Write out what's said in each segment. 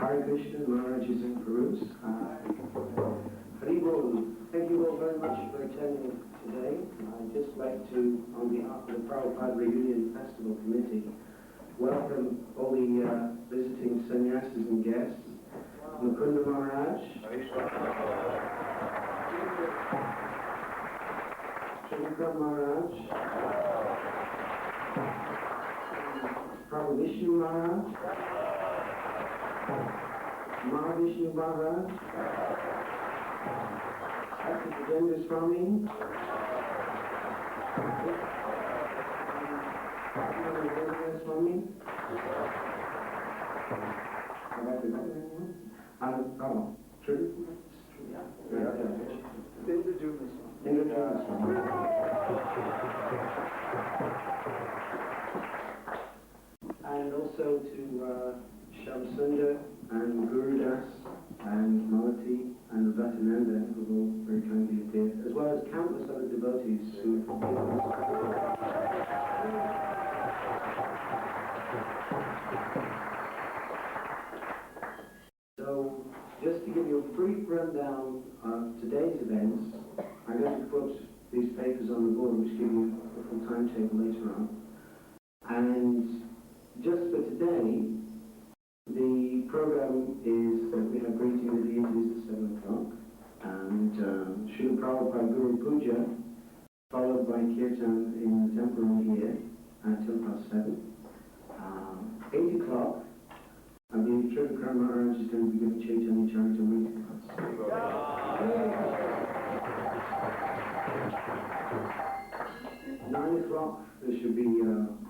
Hare Krishna, Maharaj is in Perus. Haribol, thank you all very much for attending today. I'd just like to, on behalf of the Prabhupada Reunion Festival Committee, welcome all the visiting sannyasis and guests. Mukunda Maharaj, Shivakar Maharaj, Prabhu Vishnu Maharaj, Mahavishnu Maharaj, Bhaktivedanta Swami, Bhaktivedanta Swami, oh, true? Indra Swami. And also to Shamsundar and Gurudas and Malati and Bhaktivedanta, who all very kindly appeared, as well as countless other devotees who have given us. So, just to give you a brief rundown of today's events, I'm going to put these papers on the board, which give you a full timetable later on. And just for today, the program is that we have greeting of the deities at 7 o'clock, and Srila Prabhupada Guru Puja, followed by Kirtan in the temple room here at 7:10. 8 o'clock, I believe Srila Maharaj is going to be giving Chaitanya Charitamrita class. 9 o'clock, there should be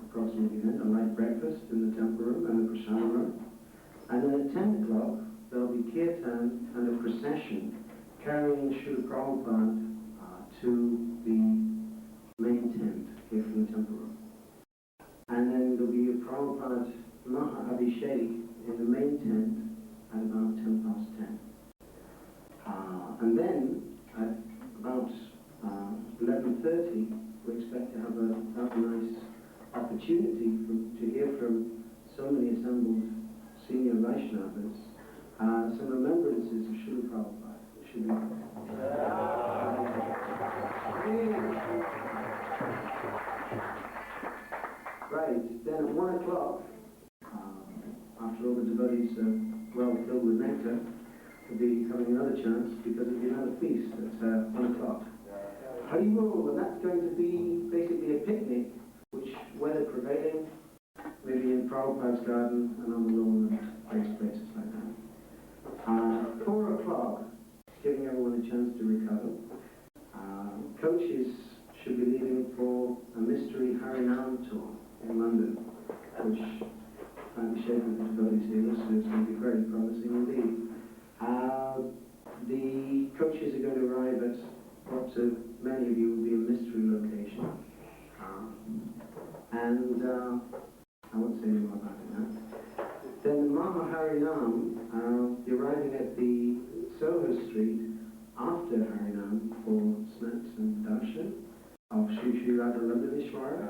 approximately a light breakfast in the temple room and the prasadam room. And then at 10 o'clock, there will be kirtan and a procession carrying Srila Prabhupada to the main tent here from the temple room. And then there will be a Prabhupada Maha Abhishek in the main tent at about 10:10. And then at about 11:30, we expect to have a nice opportunity to hear from so many assembled senior Vaishnavas, some remembrances of Srila Prabhupada. Should be. Right, then at 1 o'clock, after all the devotees are well filled with nectar, there'll be having another chance because there'll be another feast at 1 o'clock. Haribol, and that's going to be basically a picnic, which, weather prevailing, maybe in Prabhupada's garden and on the lawn and various places like that. 4 o'clock, giving everyone a chance to recover. Coaches should be leaving for a mystery Harinam tour in London, which I'm shaking the devotees here, so it's going to be very promising indeed. The coaches are going to arrive at what to many of you will be a mystery location. I won't say any more about it now. Then the Maha Harinam, the arriving at the Soho Street after Harinam for snacks and darshan of Shri Radha Lallaneshwara.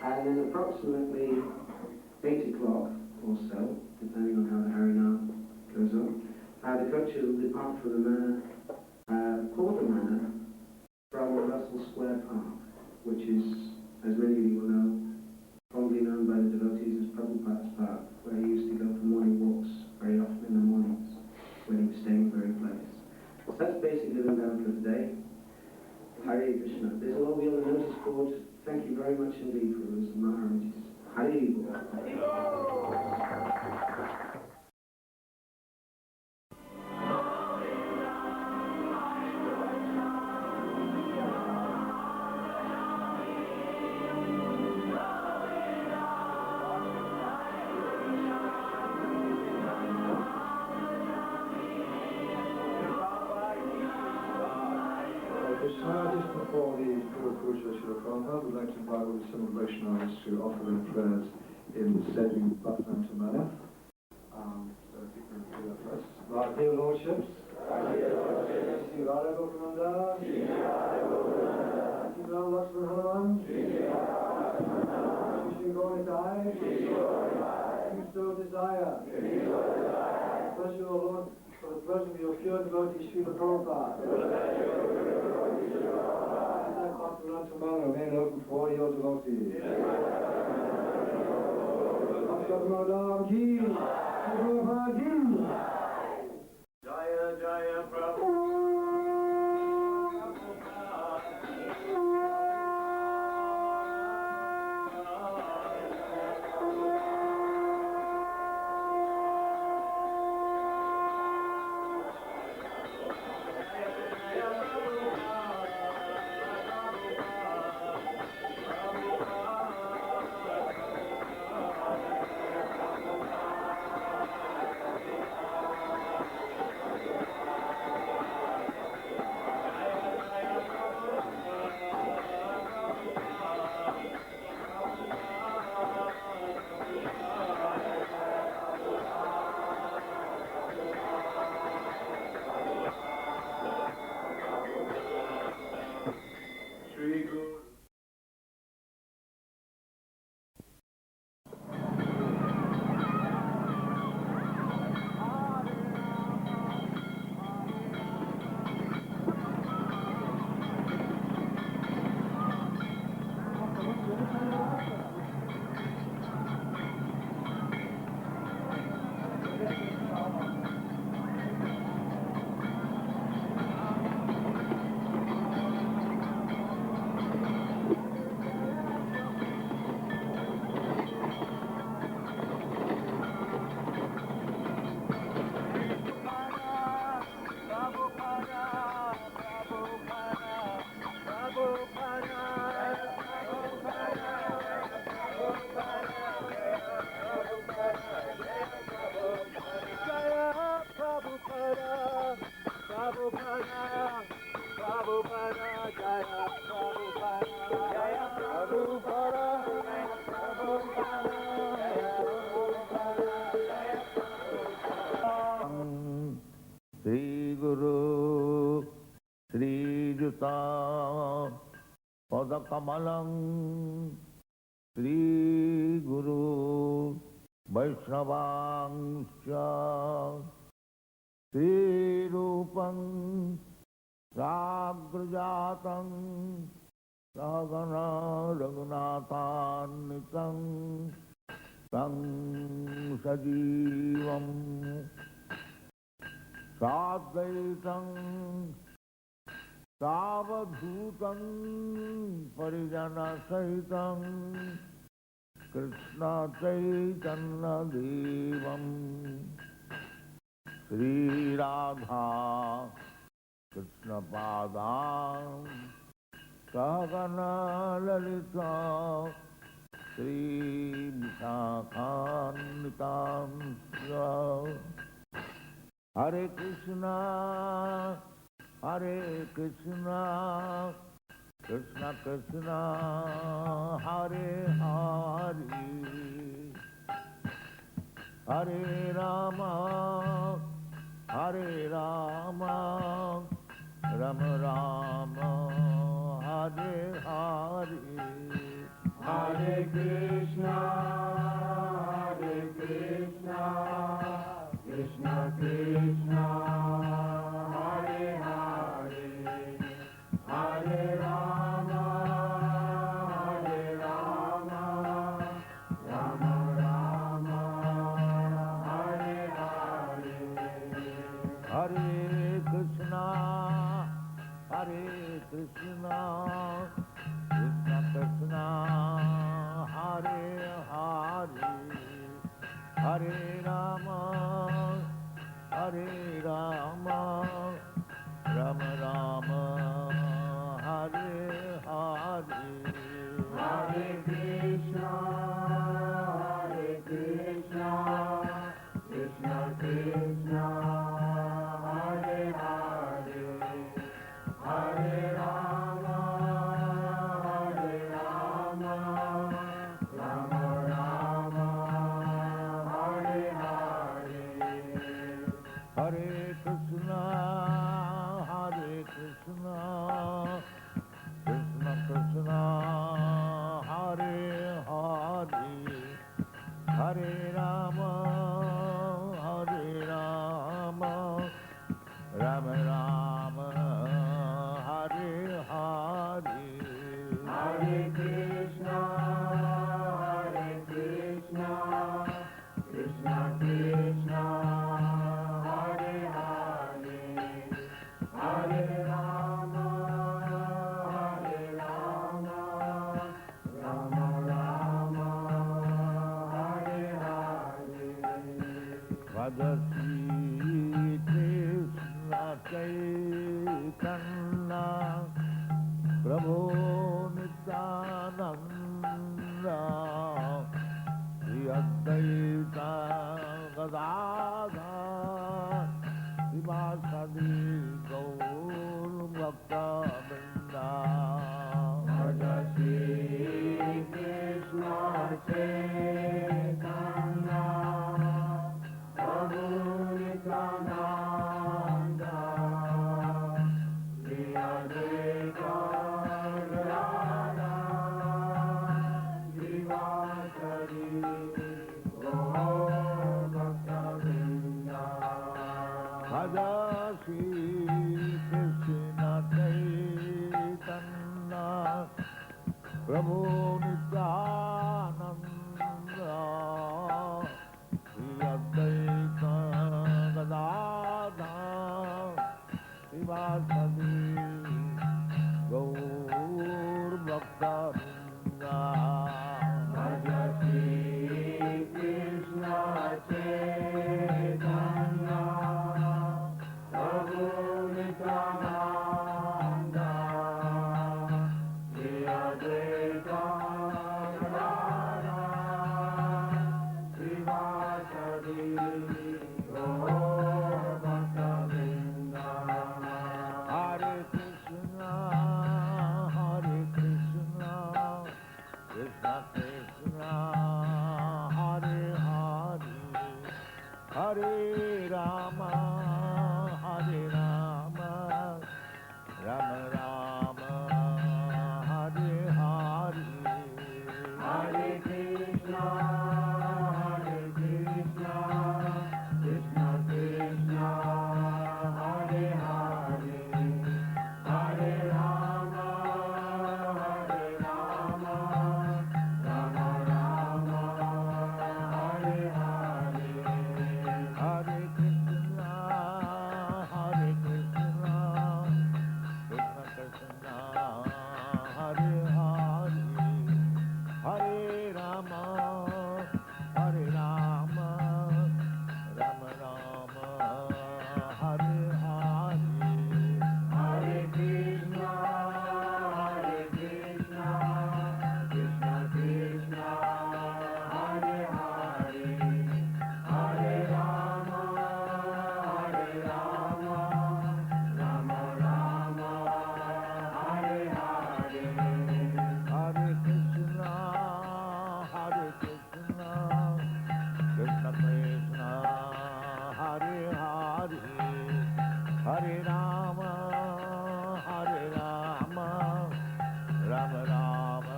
And then approximately 8 o'clock or so, depending on how the Harinam goes on, the coaches will depart for the Manor, for the Manor, from Russell Square Park, which is, as many of you will know, fondly known by the devotees as Prabhupada's Park, where he used to go for morning walks very often in the mornings when he was staying in the very place. So that's basically the rundown for today. Hare Krishna. This will all be on the notice board. Thank you very much indeed for those Maharajas. Hare Krishna. Just before the Purusha Shilakanta, we'd like to invite all the Simul Vaishnavas to offer their prayers in the setting of Bhaktivedanta Manor. So if you can do that first. Right, dear Lordships. Sri Radha Gokunanda. Sri Ram Lakshman Hanuman. Shri Gauritai. You so desire. Pleasure, O Lord, for the pleasure of your pure devotee, Srila Prabhupada. Bhaktivedanta Manor remain open for all your devotees. Bhaktivedanta Ki, Prabhupada Ki. Jaya Jaya Prabhupada. Sri Guru Sri Juta Padakamalam Sri Guru Vaishnavangscha Sri Rupam Sagrajatam Sagana Raghunatanitam Tam Sajivam Sadvaitam Savadhutam Parijana Sahitam Krishna Chaitanya Devam Sri Radha Krishna Padam Sagana Lalita Sri Vishakhanvitam Hare Krishna, Hare Krishna, Krishna Krishna, Hare Hare, Hare Rama, Hare Rama, Rama Rama, Hare Hare, Hare Krishna, Hare Krishna, Krishna Krishna, Hare Hare, Hare Rama, Hare Rama, Rama Rama, Hare Hare, Hare Krishna, Hare Krishna, Krishna Krishna, Hare Hare, Hare Rama, Hare Rama, Rama Rama, Hare Hare, Hare Krishna, Hare Krishna, Krishna Krishna, Hare Hare, Hare Rama. Rama Rama, Hare Hare, Hare Krishna, Krishna Krishna, Hare Hare, Hare Rama, Rama Rama, Hare Hare. Vadasi Krishna Chaitanya, Prabhu Nityananda, Shri Advaita Gadadhar, Srivasadi Gaur Bhaktivedanta. Bhagavati Krishna Chaitanya, Prabhu Nityananda, Shri Advaita Gadadhar, Srivasadi Gaur Bhaktivedanta. Bhagavati Krishna Chaitanya, Prabhu Nityananda, Shri Advaita Gadadhar, Srivasadi Gaur Bhaktivedanta. Bhagavati Krishna Chaitanya, Prabhu Nityananda, Shri Advaita Gadadhar, Srivasadi Gaur Bhaktivedanta. Hare Krishna, Krishna Krishna, Hare Hare, Hare Rama, Rama Rama, Hare Hare. Hare Krishna, Krishna Krishna, Hare Hare, Hare Rama, Rama Rama, Hare Hare. Hare Krishna, Krishna Krishna, Hare Hare, Hare Rama, Rama Rama, Hare Hare. Hare Krishna, Krishna Krishna, Hare Hare, Hare Rama, Rama Rama, Hare Hare. Hare Krishna, Krishna Krishna, Hare Hare, Hare Rama, Rama Rama,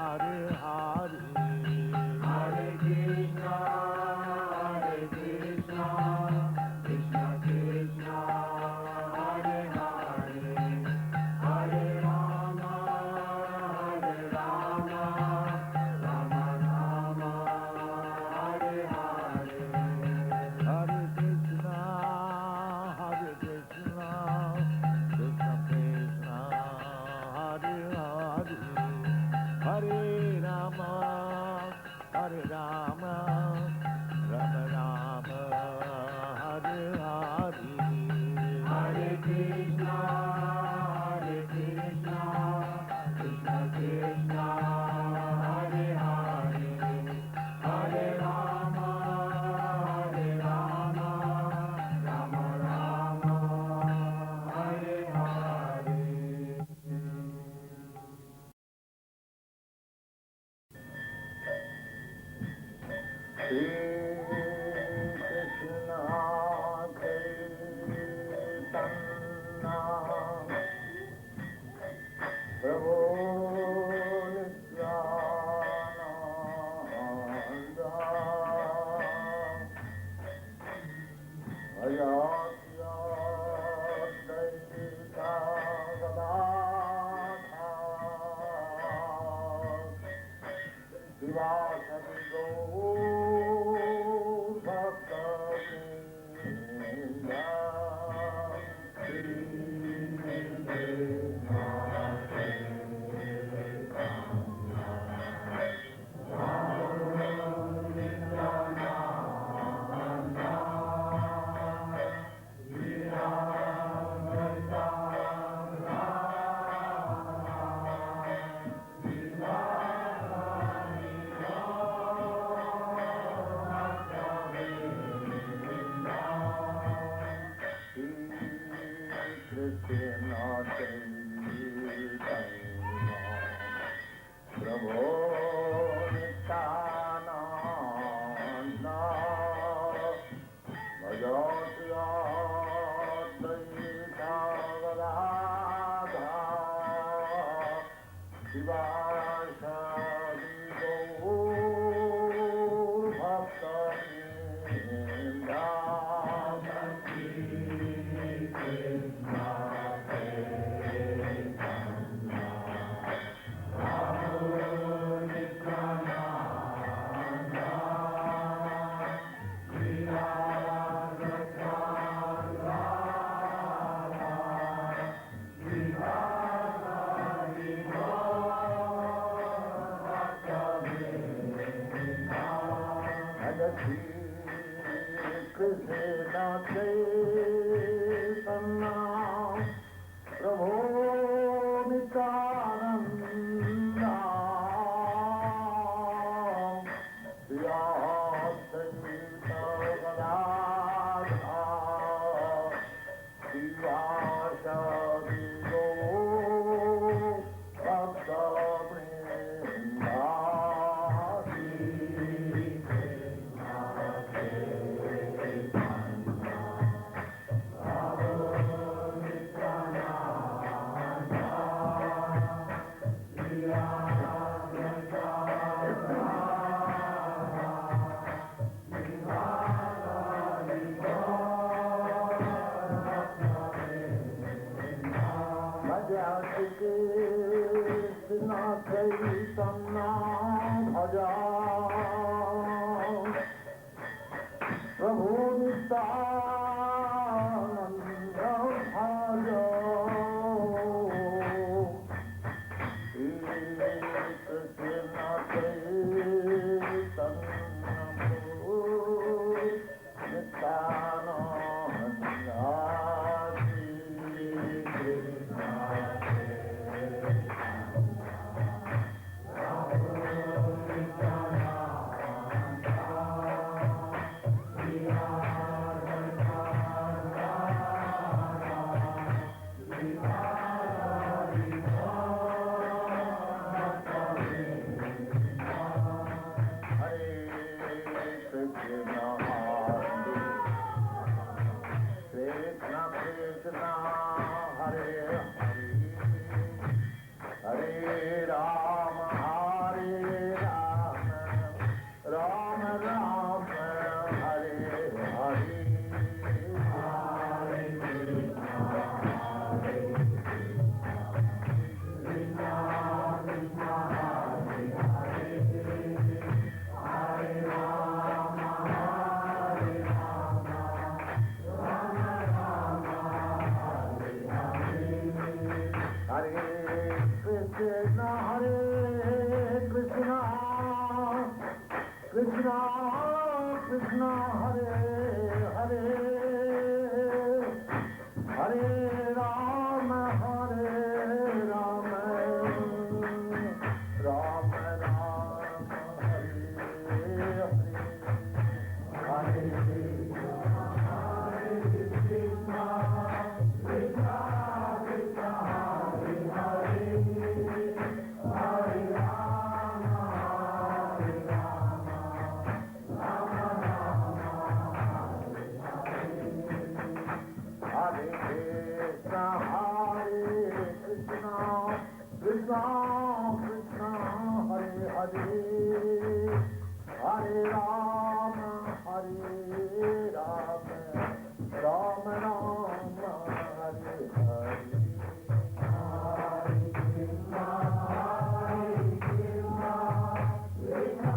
Hare Hare. Hare Krishna, Krishna Krishna, Hare Hare, Hare Rama, Rama Rama, Hare Hare. Hare Krishna, Krishna Krishna, Hare Hare, Hare Rama, Rama Rama, Hare Hare. Hare Krishna, Krishna Krishna, Hare Hare, Hare Rama, Rama Rama, Hare Hare. Shri Krishna Chaitanya, Prabhu Nityananda, Bhajatya Vivasati Gaur Bhakta Vrinda Krishna Chaitanya Prabhu Nityananda Bhajatya Daita Radha Shivasadi Gaur Bhakta Vrinda Krishna Chaitanya Prabhu Nityananda Vyasita Gadadha Shivasadi Gaur Bhakta Vrinda Krishna Chaitanya Bhaja Prabhu Nityananda Bhaja Krishna Chaitanya Prabhu Nityananda Krishna Krishna Hare Hare Hare Rama Hare Rama Rama Rama Hare Hare Hare Krishna Krishna Krishna Hare Hare Hare Rama Hare Rama Rama Rama Hare Hare Krishna Krishna Krishna Hare Hare Hare Rama Hare Rama Rama Rama Hare Hare Hare Krishna Krishna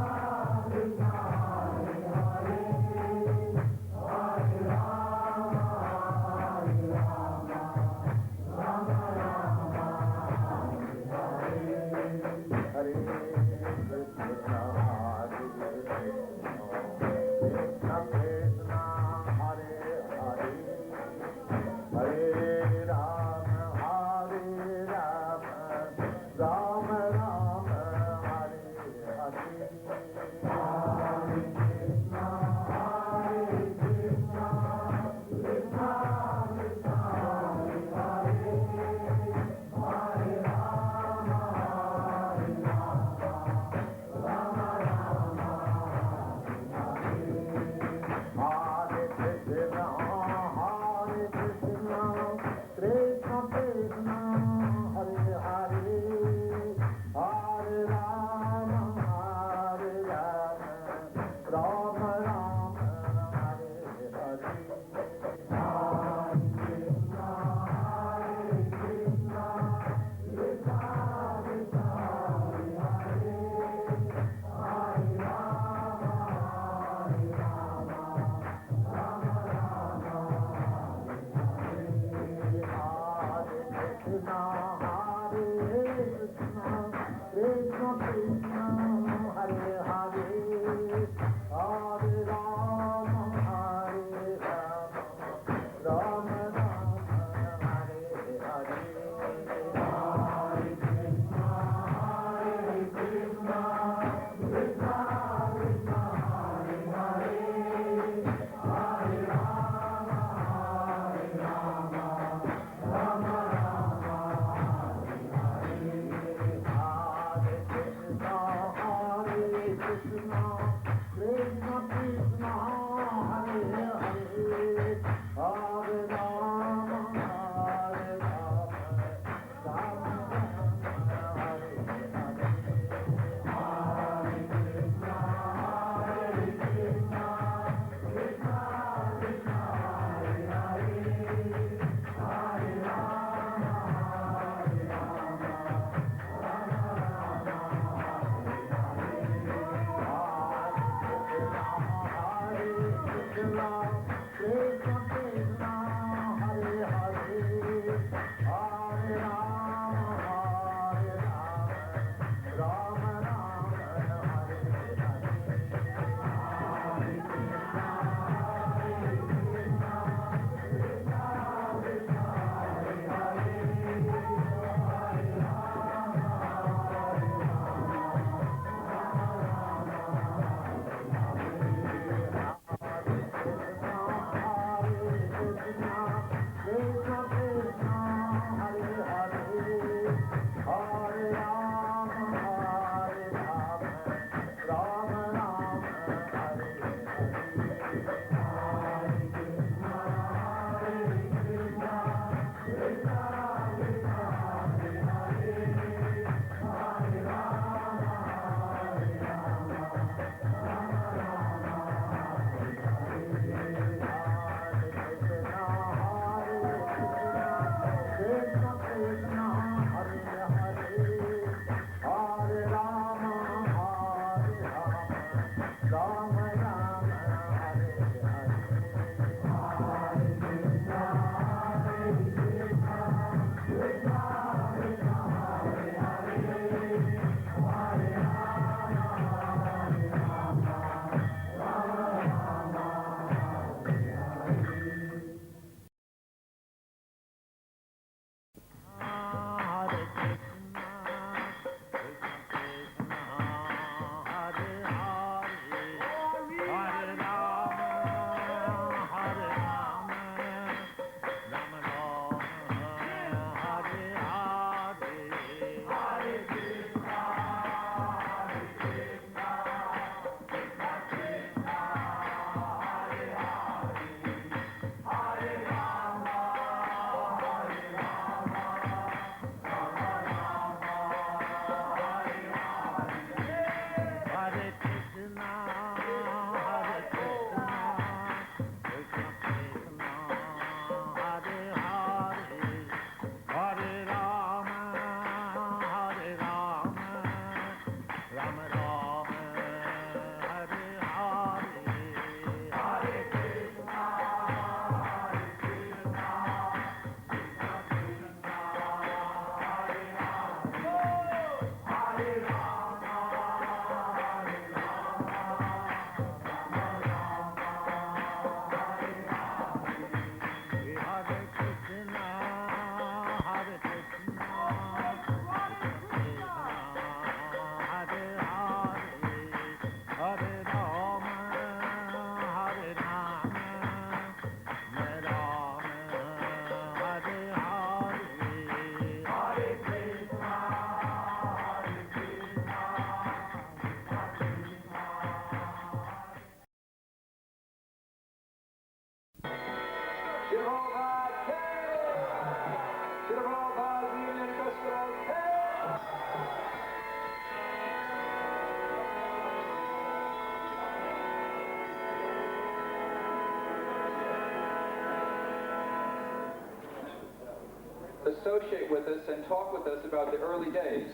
associate with us and talk with us about the early days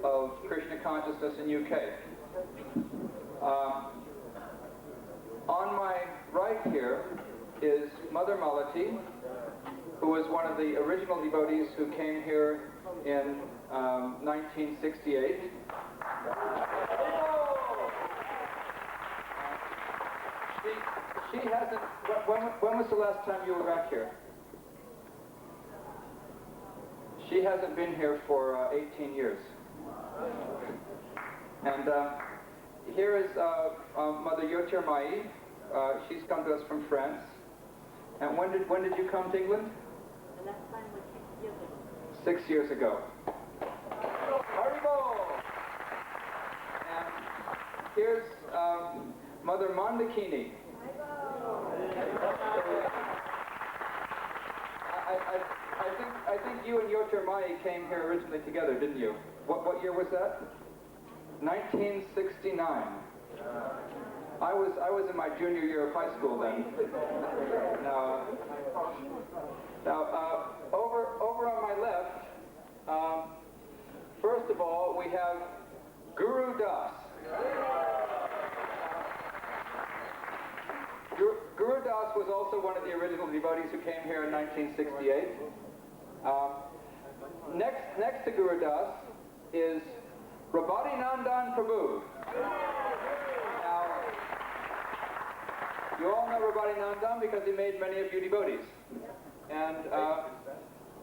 of Krishna consciousness in UK. On my right here is Mother Malati, who was one of the original devotees who came here in 1968. She hasn't. When was the last time you were back here? She hasn't been here for 18 years. And here is Mother Yotirmai. She's come to us from France. And when did you come to England? The last time was 6 years ago. 6 years ago. Haribo! And here's Mother Mandakini. I think you and Yotirmai came here originally together, didn't you? What year was that? 1969. I was in my junior year of high school then. Now, over on my left, first of all, we have Guru Das. Guru Das was also one of the original devotees who came here in 1968. Next to Guru Das is Rabati Nandan Prabhu. Now, you all know Rabati Nandan because he made many of you devotees. And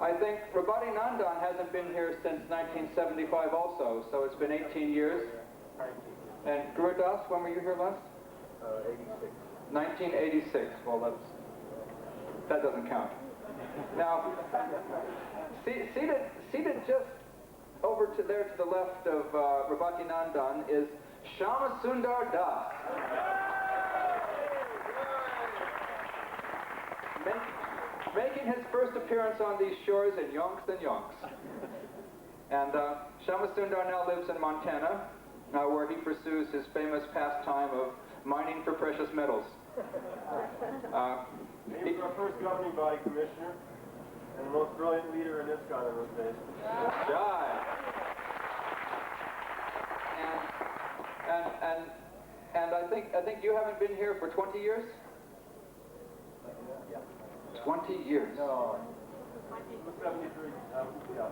I think Rabati Nandan hasn't been here since 1975 also, so it's been 18 years. And Guru Das, when were you here last? 86. 1986. Well, that doesn't count. Now, seated just over to there to the left of Rabati Nandan is Shama Sundar Das. Making his first appearance on these shores in yonks and yonks. And Shama Sundar now lives in Montana, where he pursues his famous pastime of mining for precious metals. He was our first governing body commissioner and the most brilliant leader in ISKCON in those days. Jai. And I think you haven't been here for 20 years? 20 years. No, 73. Yeah.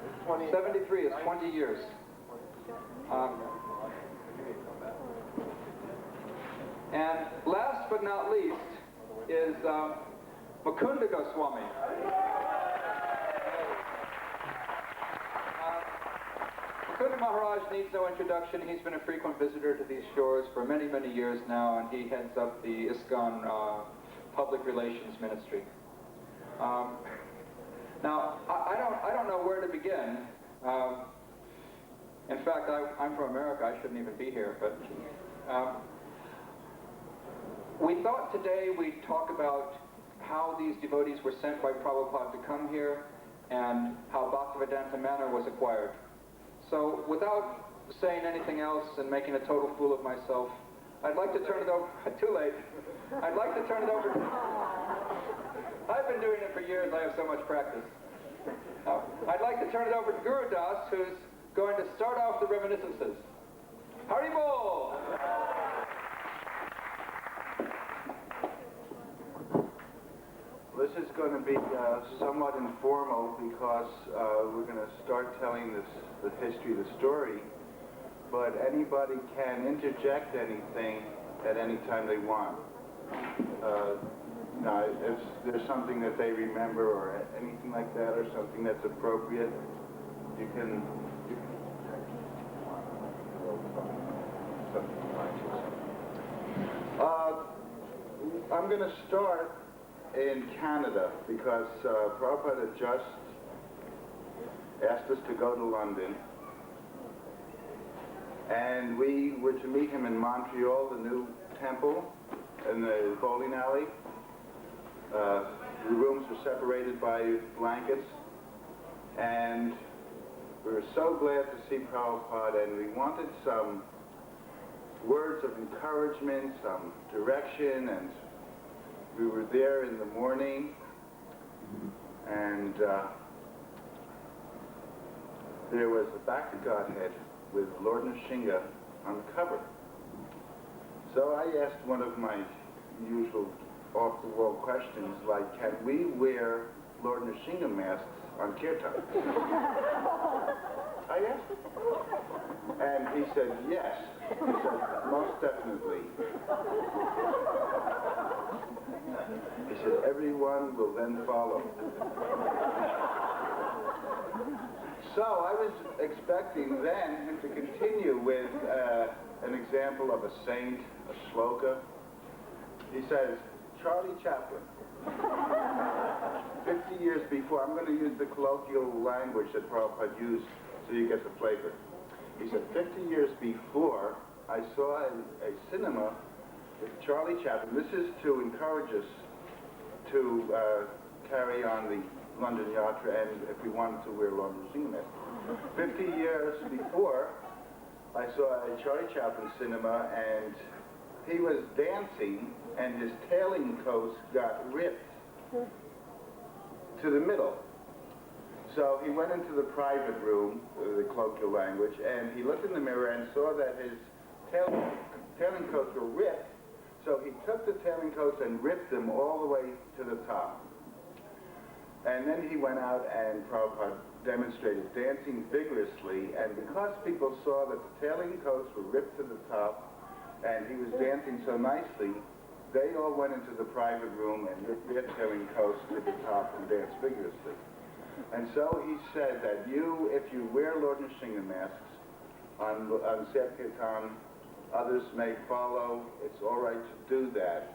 It's 20. 73 is 20 years. And last but not least is Mukunda Goswami. Mukunda Maharaj needs no introduction. He's been a frequent visitor to these shores for many, many years now, and he heads up the ISKCON Public Relations Ministry. Now, I don't know where to begin. In fact, I'm from America. I shouldn't even be here, but we thought today we'd talk about how these devotees were sent by Prabhupada to come here and how Bhaktivedanta Manor was acquired. So without saying anything else and making a total fool of myself, I'd like to turn it over, too late, I'd like to turn it over, I've been doing it for years, I have so much practice. I'd like to turn it over to Guru Das, who's going to start off the reminiscences. Hari Bol! This is going to be somewhat informal because we're going to start telling the history of the story, but anybody can interject anything at any time they want. Now, if there's something that they remember or anything like that, or something that's appropriate, you can I'm going to start in Canada because Prabhupada had just asked us to go to London, and we were to meet him in Montreal, the new temple, in the bowling alley. The rooms were separated by blankets, and we were so glad to see Prabhupada, and we wanted some words of encouragement, some direction, and we were there in the morning, and there was a back to Godhead with Lord Nrsinga on the cover. So I asked one of my usual off-the-wall questions, like, can we wear Lord Nrsinga masks on kirtan? I asked him. And he said, yes. He said, most definitely. He said, everyone will then follow. So I was expecting then him to continue with an example of a saint, a shloka. He says, Charlie Chaplin, 50 years before, I'm going to use the colloquial language that Prabhupada used so you get the flavor. He said, 50 years before, I saw a cinema with Charlie Chaplin. This is to encourage us to carry on the London Yatra, and if we wanted to wear Lord Nrsinga masks. 50 years before, I saw a Charlie Chaplin cinema, and he was dancing, and his tailing coat got ripped to the middle. So he went into the private room, the colloquial language, and he looked in the mirror and saw that his tailing coats were ripped. So he took the tailing coats and ripped them all the way to the top. And then he went out and Prabhupada demonstrated dancing vigorously, and because people saw that the tailing coats were ripped to the top and he was dancing so nicely, they all went into the private room and ripped their tailing coats to the top and danced vigorously. And so he said that if you wear Lord Nrsinga masks on Sankirtan, others may follow. It's all right to do that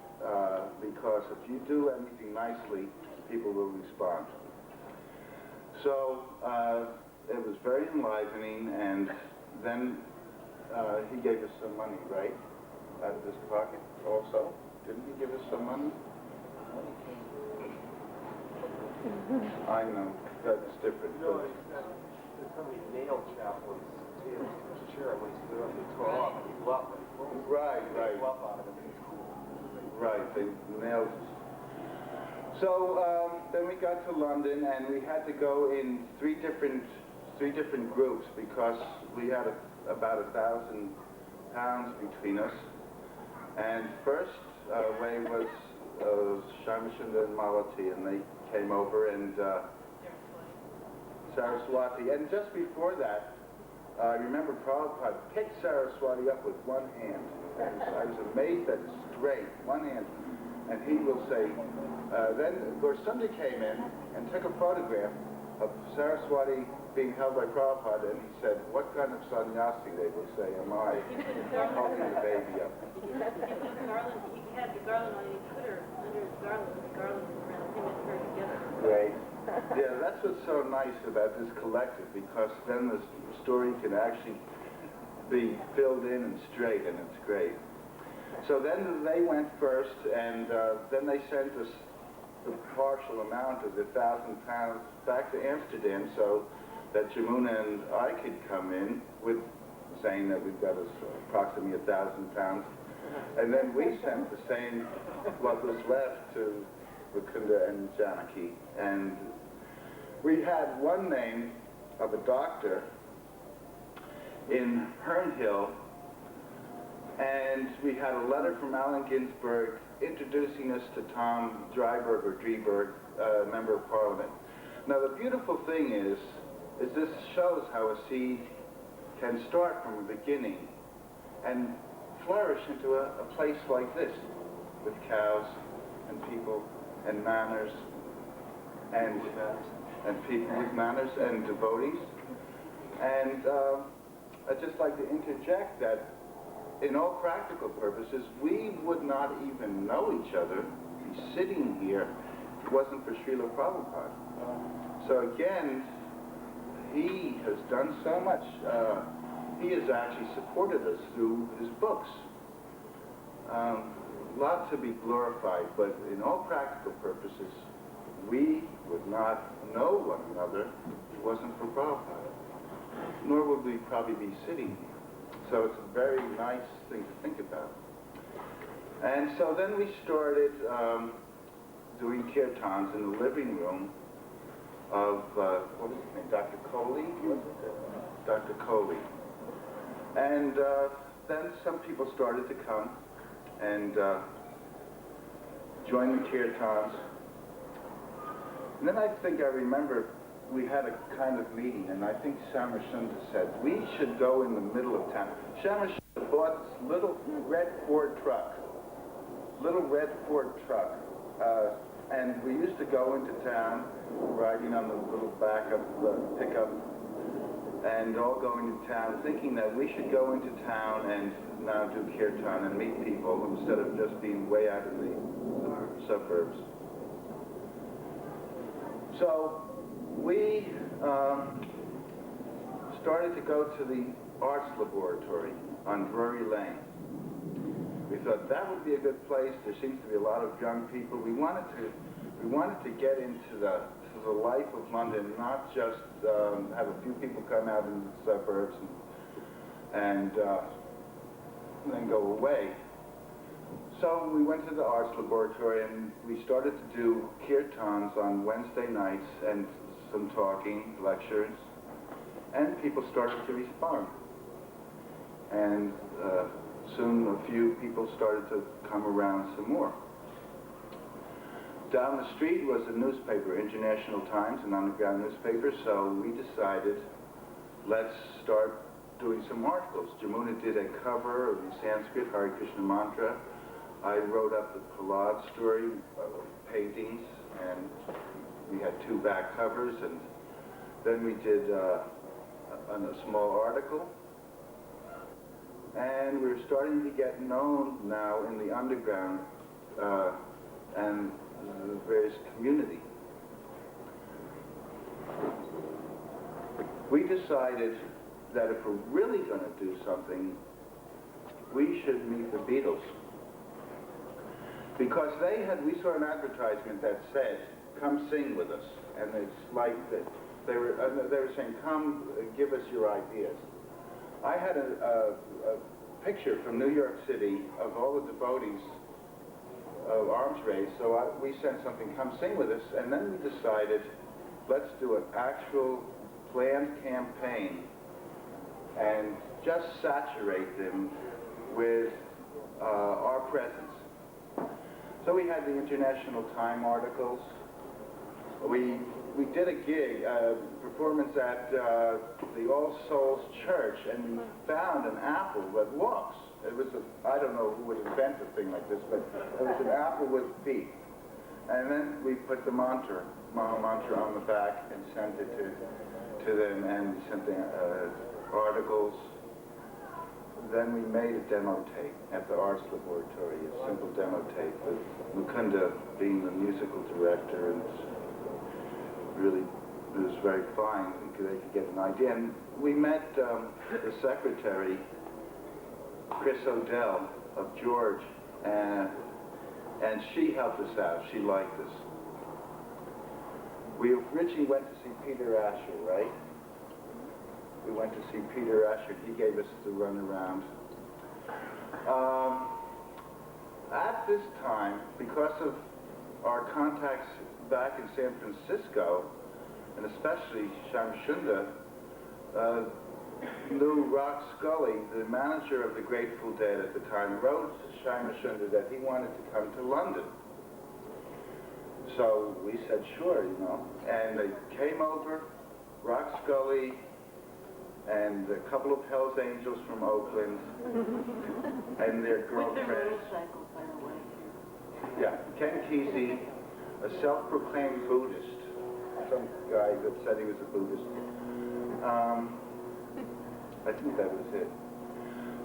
because if you do anything nicely, people will respond. So it was very enlivening, and then he gave us some money, right? Out of his pocket also. Didn't he give us some money? I know, that's different. No, somebody nailed Chaplin's tail to his chair when he stood up and tore off, and he blew up. Right. They blew up out of it. It was cool. Right, they nailed us. So then we got to London, and we had to go in three different groups because we had about 1,000 pounds between us. And first way was Shamashunda and Malati, and they came over, and Saraswati. And just before that, I remember Prabhupada picked Saraswati up with one hand. And I was amazed at his strength, one hand. And he will say, then somebody came in and took a photograph of Saraswati being held by Prabhupada, and he said, what kind of sannyasi, they will say, am I, holding the baby up? He had the garland on, and he put her under his garland, and the garland was around him and her together. Great. Yeah, that's what's so nice about this collective, because then the story can actually be filled in and straight, and it's great. So then they went first, and then they sent us the partial amount of the 1,000 pounds back to Amsterdam so that Jamuna and I could come in with saying that we've got approximately 1,000 pounds. And then we sent the same, what was left, to Vakunda and Janaki. And we had one name of a doctor in Herne Hill, and we had a letter from Allen Ginsberg introducing us to Tom Dryberg, or Drieberg, Member of Parliament. Now the beautiful thing is this shows how a seed can start from a beginning and flourish into a place like this, with cows and people and manners and people with manners and devotees. And I'd just like to interject that in all practical purposes, we would not even know each other, be sitting here, if it wasn't for Srila Prabhupada. So again, he has done so much. He has actually supported us through his books. A lot to be glorified, but in all practical purposes, we would not know one another if it wasn't for Prabhupada. Nor would we probably be sitting here. So it's a very nice thing to think about. And so then we started doing kirtans in the living room of, what what was his name, Dr. Coley, was it? Dr. Coley. And then some people started to come and join the kirtans. And then I think I remember we had a kind of meeting, and I think Shamashunda said, we should go in the middle of town. Shamashunda bought this little red Ford truck, and we used to go into town, riding on the little back of the pickup, and all going to town, thinking that we should go into town and now do kirtan and meet people instead of just being way out in the suburbs. So we started to go to the arts laboratory on Drury Lane. We thought that would be a good place. There seems to be a lot of young people. We wanted to get into the life of London, not just have a few people come out in the suburbs and then go away. So we went to the arts laboratory and we started to do kirtans on Wednesday nights and some talking, lectures, and people started to respond. And soon a few people started to come around some more. Down the street was a newspaper, International Times, an underground newspaper, so we decided, let's start doing some articles. Jamuna did a cover of the Sanskrit Hare Krishna mantra. I wrote up the Prahlad story, paintings, and we had 2 back covers, and then we did a small article. And we're starting to get known now in the underground and the various community. We decided that if we're really going to do something, we should meet the Beatles. Because we saw an advertisement that said, come sing with us. And it's like that they were saying, come give us your ideas. I had a picture from New York City of all the devotees of arms race, so we sent something, come sing with us, and then we decided, let's do an actual planned campaign and just saturate them with our presence. So we had the International Time articles. We did a gig, performance at the All Souls Church, and we found an apple that walks. It was I don't know who would invent a thing like this, but it was an apple with feet. And then we put the mantra on the back and sent it to them, and sent the articles. Then we made a demo tape at the Arts Laboratory, a simple demo tape with Mukunda being the musical director, and really, it was very fine. They could get an idea. And we met the secretary, Chris O'Dell of George, and she helped us out. She liked us. We originally went to see Peter Asher, right? We went to see Peter Asher. He gave us the runaround. At this time, because of our contacts back in San Francisco, and especially Shamashunda, knew Rock Scully, the manager of the Grateful Dead at the time, wrote to Shamashunda that he wanted to come to London. So we said, sure, you know. And they came over, Rock Scully, and a couple of Hells Angels from Oakland, and their girlfriends. With their motorcycles, by the way. Yeah, Ken Kesey, a self-proclaimed Buddhist. Some guy that said he was a Buddhist. I think that was it.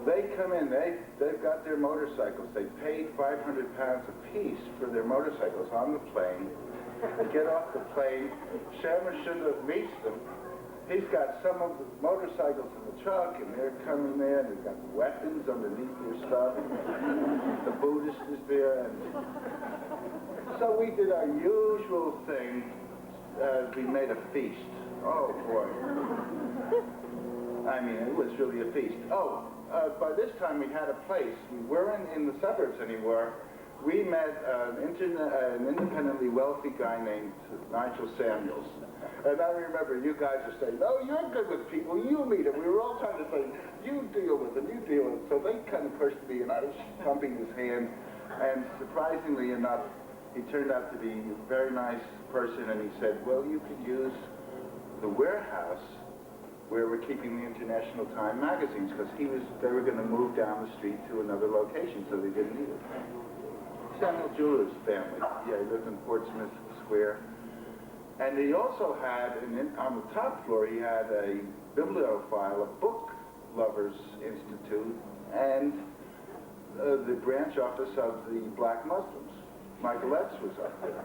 They come in, they've got their motorcycles. They paid 500 pounds apiece for their motorcycles on the plane. They get off the plane, Shamashunda meets them. He's got some of the motorcycles in the truck, and they're coming there, and they've got weapons underneath their stuff. The Buddhist is there, and so we did our usual thing. We made a feast. Oh boy! I mean, it was really a feast. Oh, by this time we had a place. We weren't in the suburbs anymore. we met an independently wealthy guy named Nigel Samuels. And I remember you guys are saying, oh, you're good with people, you meet him. We were all trying to say, you deal with him, you deal with him. So they kind of pushed me, and I was pumping his hand. And surprisingly enough, he turned out to be a very nice person, and he said, well, you could use the warehouse where we're keeping the International Time magazines, because they were going to move down the street to another location, so they didn't need it. Samuel Jeweller's family. Yeah, he lived in Portsmouth Square. And he also had, on the top floor, he had a bibliophile, a book lovers institute, and the branch office of the Black Muslims. Michael Epps was up there.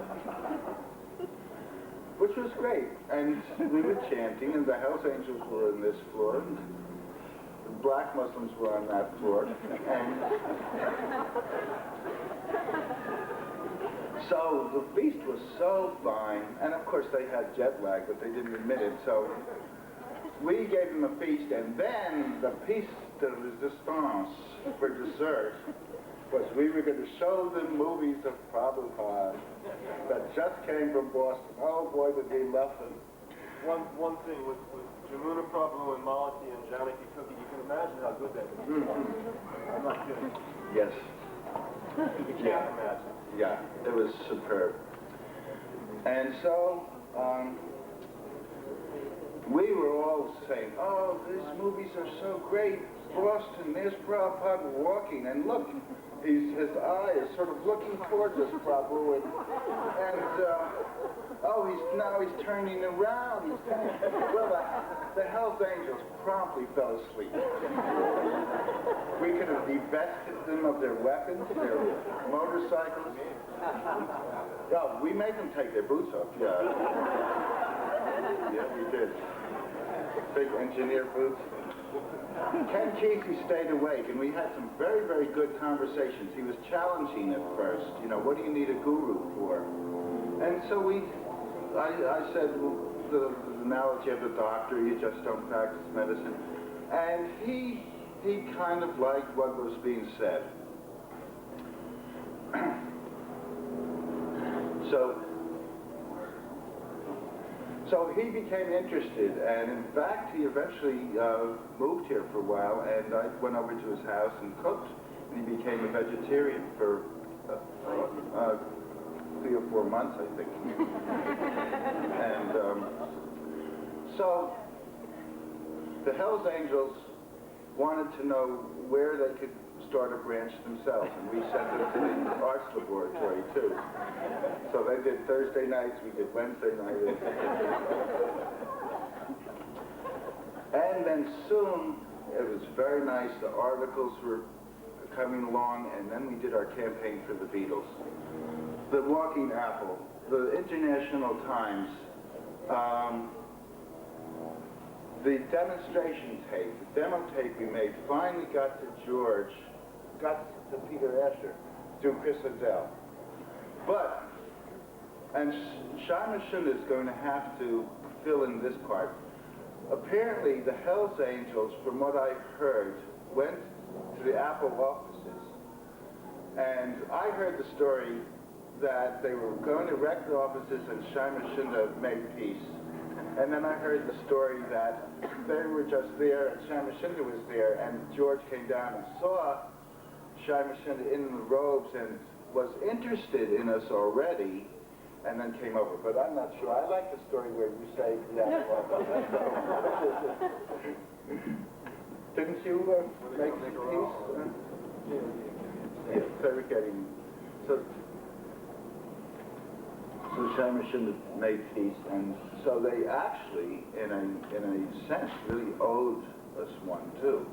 Which was great. And we were chanting, and the Hells Angels were on this floor, and the Black Muslims were on that floor. And so the feast was so fine, and of course they had jet lag, but they didn't admit it, so we gave them a feast, and then the piece de resistance for dessert was we were going to show them movies of Prabhupada that just came from Boston. Oh boy, did they love them. One thing with Jamuna Prabhu and Malati and Janaki Cookie, you can imagine how good that is. I'm not kidding. Yes. You can't imagine. Yeah, it was superb. And so, we were all saying, oh, these movies are so great. Boston, there's Prabhupada walking, and look, his eye is sort of looking towards us, Prabhu, and now he's turning around. Well, the Hells Angels promptly fell asleep. We could have divested them of their weapons, their motorcycles. Oh, we made them take their boots off. Yeah. Yeah, we did. Big engineer boots. Ken Kesey stayed awake, and we had some very, very good conversations. He was challenging at first. You know, what do you need a guru for? And so I said, well, the analogy of the doctor, you just don't practice medicine. And he kind of liked what was being said. So he became interested, and in fact, he eventually moved here for a while, and I went over to his house and cooked, and he became a vegetarian for 3 or 4 months, I think. And so the Hells Angels wanted to know where they could start a branch themselves, and we sent them to the arts laboratory too. So they did Thursday nights, we did Wednesday nights. And then soon, it was very nice, the articles were coming along, and then we did our campaign for the Beatles. The Walking Apple, the International Times, the demonstration tape, the demo tape we made finally got to George, got to Peter Asher through Chris Adele. But, and Shama Shunda is going to have to fill in this part. Apparently, the Hells Angels, from what I heard, went to the Apple offices. And I heard the story that they were going to wreck the offices and Shama Shunda made peace. And then I heard the story that they were just there, and Shama Shunda was there, and George came down and saw Shama Shunda in the robes and was interested in us already, and then came over. But I'm not sure. I like the story where you say, yeah, well, didn't you make peace? Yes, they were getting... So Shama Shunda made peace, and so they actually, in a sense, really owed us one too,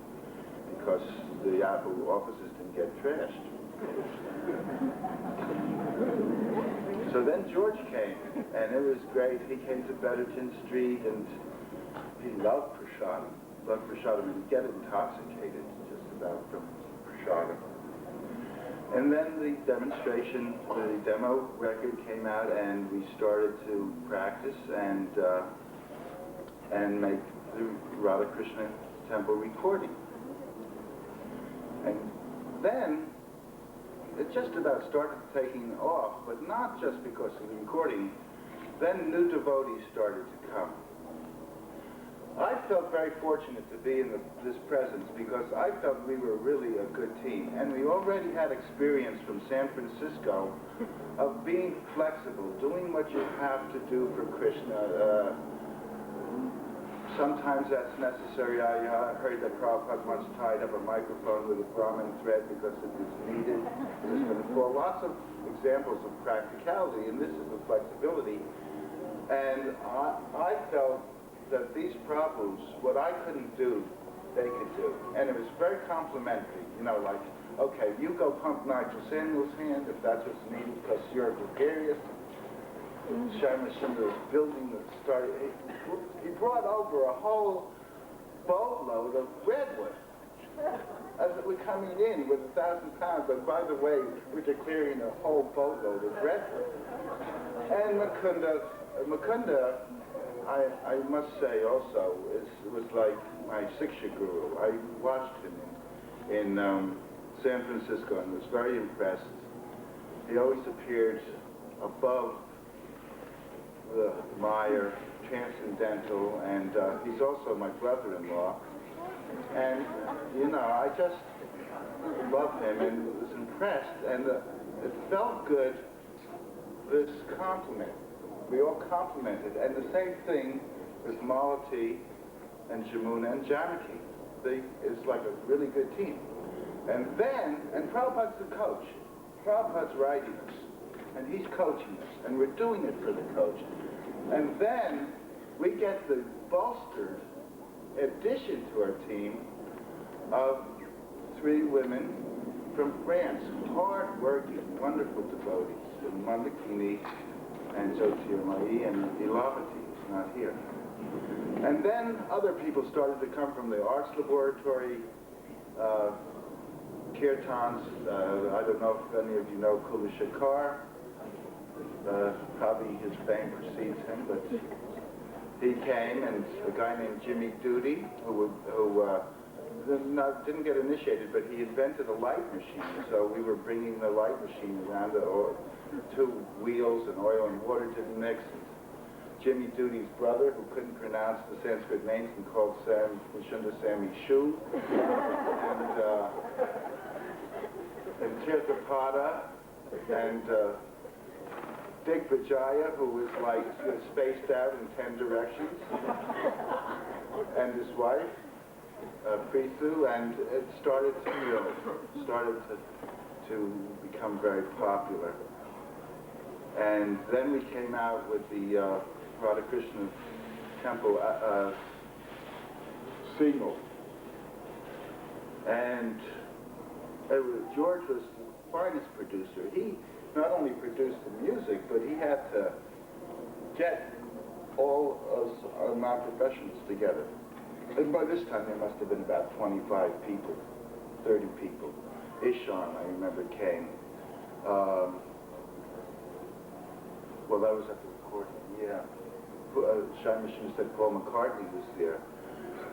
because the Apple offices didn't get trashed. So then George came, and it was great. He came to Betterton Street, and he loved prasadam. And he'd get intoxicated just about from prasadam. And then the demonstration, the demo record came out, and we started to practice and make the Radhakrishna Temple recording. And then it just about started taking off, but not just because of the recording. Then new devotees started to come. I felt very fortunate to be in this presence because I felt we were really a good team. And we already had experience from San Francisco of being flexible, doing what you have to do for Krishna. Sometimes that's necessary. I heard that Prabhupada once tied up a microphone with a Brahmin thread because it was needed. It was going to fall. Lots of examples of practicality, and this is the flexibility. And I felt that these Prabhus, what I couldn't do, they could do. And it was very complimentary, you know, like, okay, you go pump Nigel Samuel's hand if that's what's needed because you're gregarious. Sharma Sundar was building the started. He brought over a whole boatload of redwood as we're coming in with 1,000 pounds. But by the way, we're declaring a whole boatload of redwood. And Mukunda, I must say also, it was like my Siksha guru. I watched him in San Francisco and was very impressed. He always appeared above the mire, transcendental, and he's also my brother-in-law. And, you know, I just love him and was impressed, and it felt good, this compliment. We all complimented, and the same thing with Malati and Jamuna and Janaki. It's like a really good team. And then, and Prabhupada's the coach. Prabhupada's writing us, and he's coaching us, and we're doing it for the coach. And then we get the bolstered addition to our team of 3 women from France, hard-working, wonderful devotees, and Mandakini, and Jyotirmayi, and Ilavati is not here. And then other people started to come from the arts laboratory, kirtans. I don't know if any of you know Kula Shakar. Probably his fame precedes him, but he came, and a guy named Jimmy Doody, who didn't get initiated, but he invented a light machine. So we were bringing the light machine around, 2 wheels and oil and water didn't mix. Jimmy Doody's brother, who couldn't pronounce the Sanskrit names, and called Vishunda Sami Shu, and Tirthapada, and Dick Vijaya, who was like spaced out in 10 directions, and his wife, Prithu, and it started to become very popular. And then we came out with the Radhakrishna Temple single. And George was the finest producer. He not only produced the music, but he had to get all us non-professionals together. And by this time, there must have been about 25 people, 30 people. Ishan, I remember, came. Well, that was at the recording, yeah. Shai Mission said Paul McCartney was there.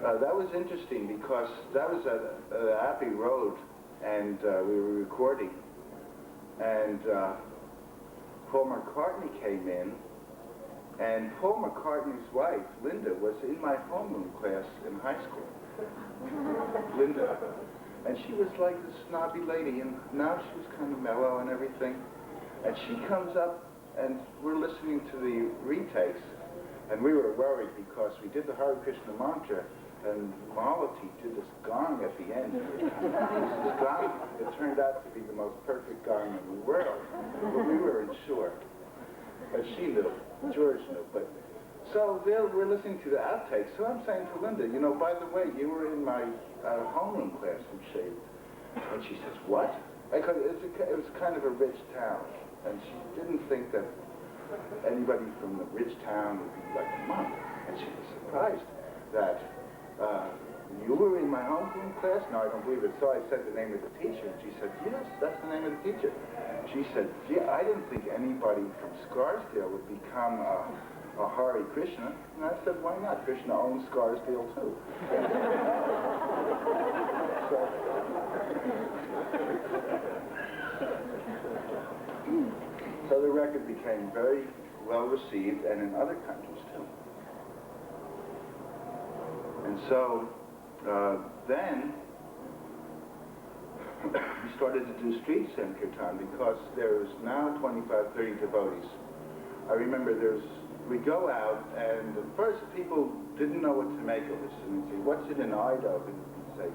That was interesting because that was at Abbey Road, and we were recording. And Paul McCartney came in, and Paul McCartney's wife, Linda, was in my homeroom class in high school. Linda. And she was like this snobby lady, and now she was kind of mellow and everything. And she comes up, and we're listening to the retakes, and we were worried because we did the Hare Krishna mantra, and Malati did this gong at the end. This gong, it turned out to be the most perfect gong in the world, but we weren't sure. But she knew, George knew. But so there we're listening to the outtakes. So I'm saying to Linda, you know, by the way, you were in my homeroom class in Shade. And she says, what? Because it was kind of a rich town, and she didn't think that anybody from the rich town would be like a monk. And she was surprised that you were in my homeroom class? No, I don't believe it. So I said the name of the teacher, and she said, yes, that's the name of the teacher. She said, yeah, I didn't think anybody from Scarsdale would become a Hare Krishna. And I said, why not? Krishna owns Scarsdale too. So, the record became very well received, and in other countries too. And so then we started to do street Sankirtan because there's now 25, 30 devotees. I remember we go out, and at first people didn't know what to make of this. And we'd say, what's it in Idaho? And we'd say,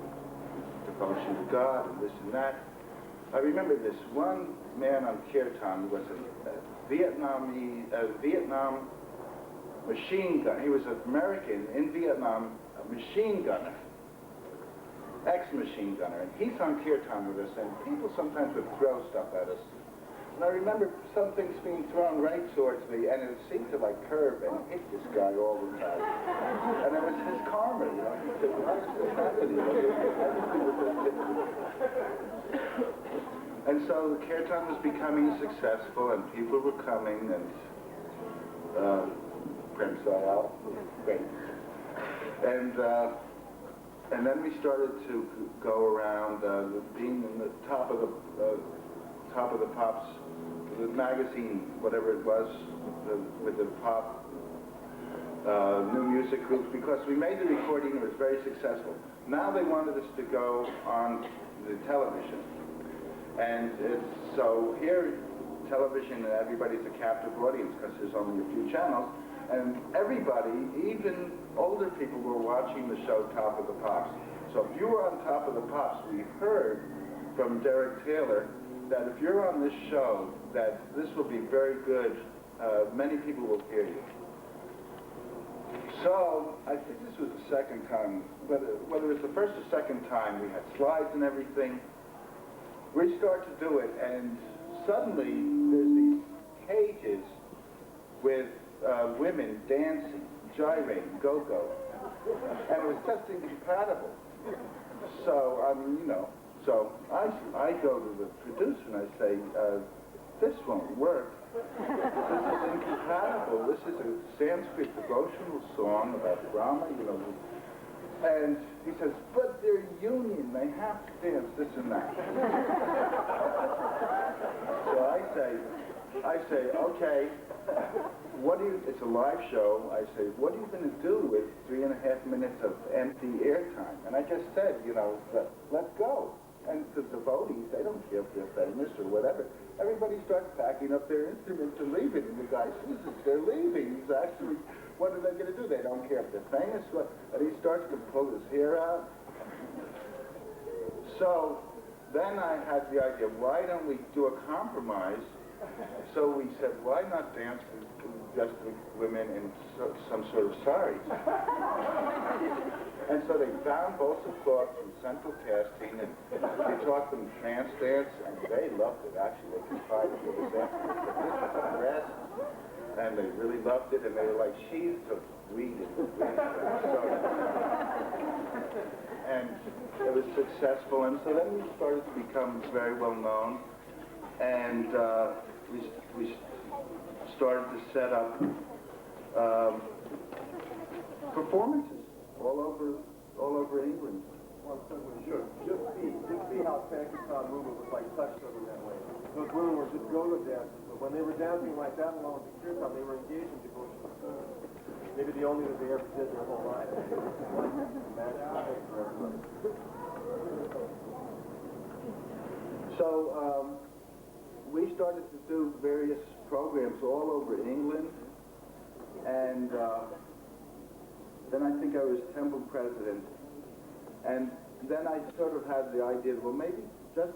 devotion to God, and this and that. I remember this one man on Kirtan who was a Vietnam machine gunner. He was an American in Vietnam, a machine gunner, ex-machine gunner. And he's on Kirtan with us, and people sometimes would throw stuff at us. And I remember some things being thrown right towards me, and it seemed to like curve and hit this guy all the time. And it was his karma, you know. He said, why is this happening? Everything was just hitting me. And so the Kirtan was becoming successful, and people were coming, and Prem Sayal, great. And then we started to go around, being in the top of the pops, the magazine, whatever it was, with the pop new music groups, because we made the recording, it was very successful. Now they wanted us to go on the television. And so here, television, everybody's a captive audience because there's only a few channels. And everybody, even older people, were watching the show Top of the Pops. So if you were on Top of the Pops, we heard from Derek Taylor that if you're on this show, that this will be very good. Many people will hear you. So I think this was the second time, whether it was the first or second time, we had slides and everything. We start to do it, and suddenly there's these cages with women dancing, gyrating, go-go, and it was just incompatible. So so I go to the producer and I say, this won't work. This is incompatible. This is a Sanskrit devotional song about Brahma, And he says, but they're union, they have to dance this and that. So I say, okay, it's a live show. I say, what are you going to do with 3.5 minutes of empty airtime? And I just said, let's go. And the devotees, they don't care if they're famous or whatever. Everybody starts packing up their instruments and leaving. And the guy sees it, they're leaving. He's actually, what are they going to do? They don't care if they're famous. And he starts to pull his hair out. So then I had the idea, why don't we do a compromise? So we said, why not dance just with women in some sort of saris? And so they found bolts of cloth from central casting, and they taught them trance dance, and they loved it. Actually, they confided to the dancers that this was a dress, and they really loved it, and they were like, she's to read it. And it was successful, and so then we started to become very well known, and we started to set up performances all over England. Sure. Just see how Sankirtan movement was like touched over that way. Those women were just go-go dancers, but when they were dancing like that along with the Kirtan, they were engaged in devotion to God. Maybe the only that they ever did their whole life. So we started to do various programs all over England, and then I think I was temple president, and then I sort of had the idea, well, maybe just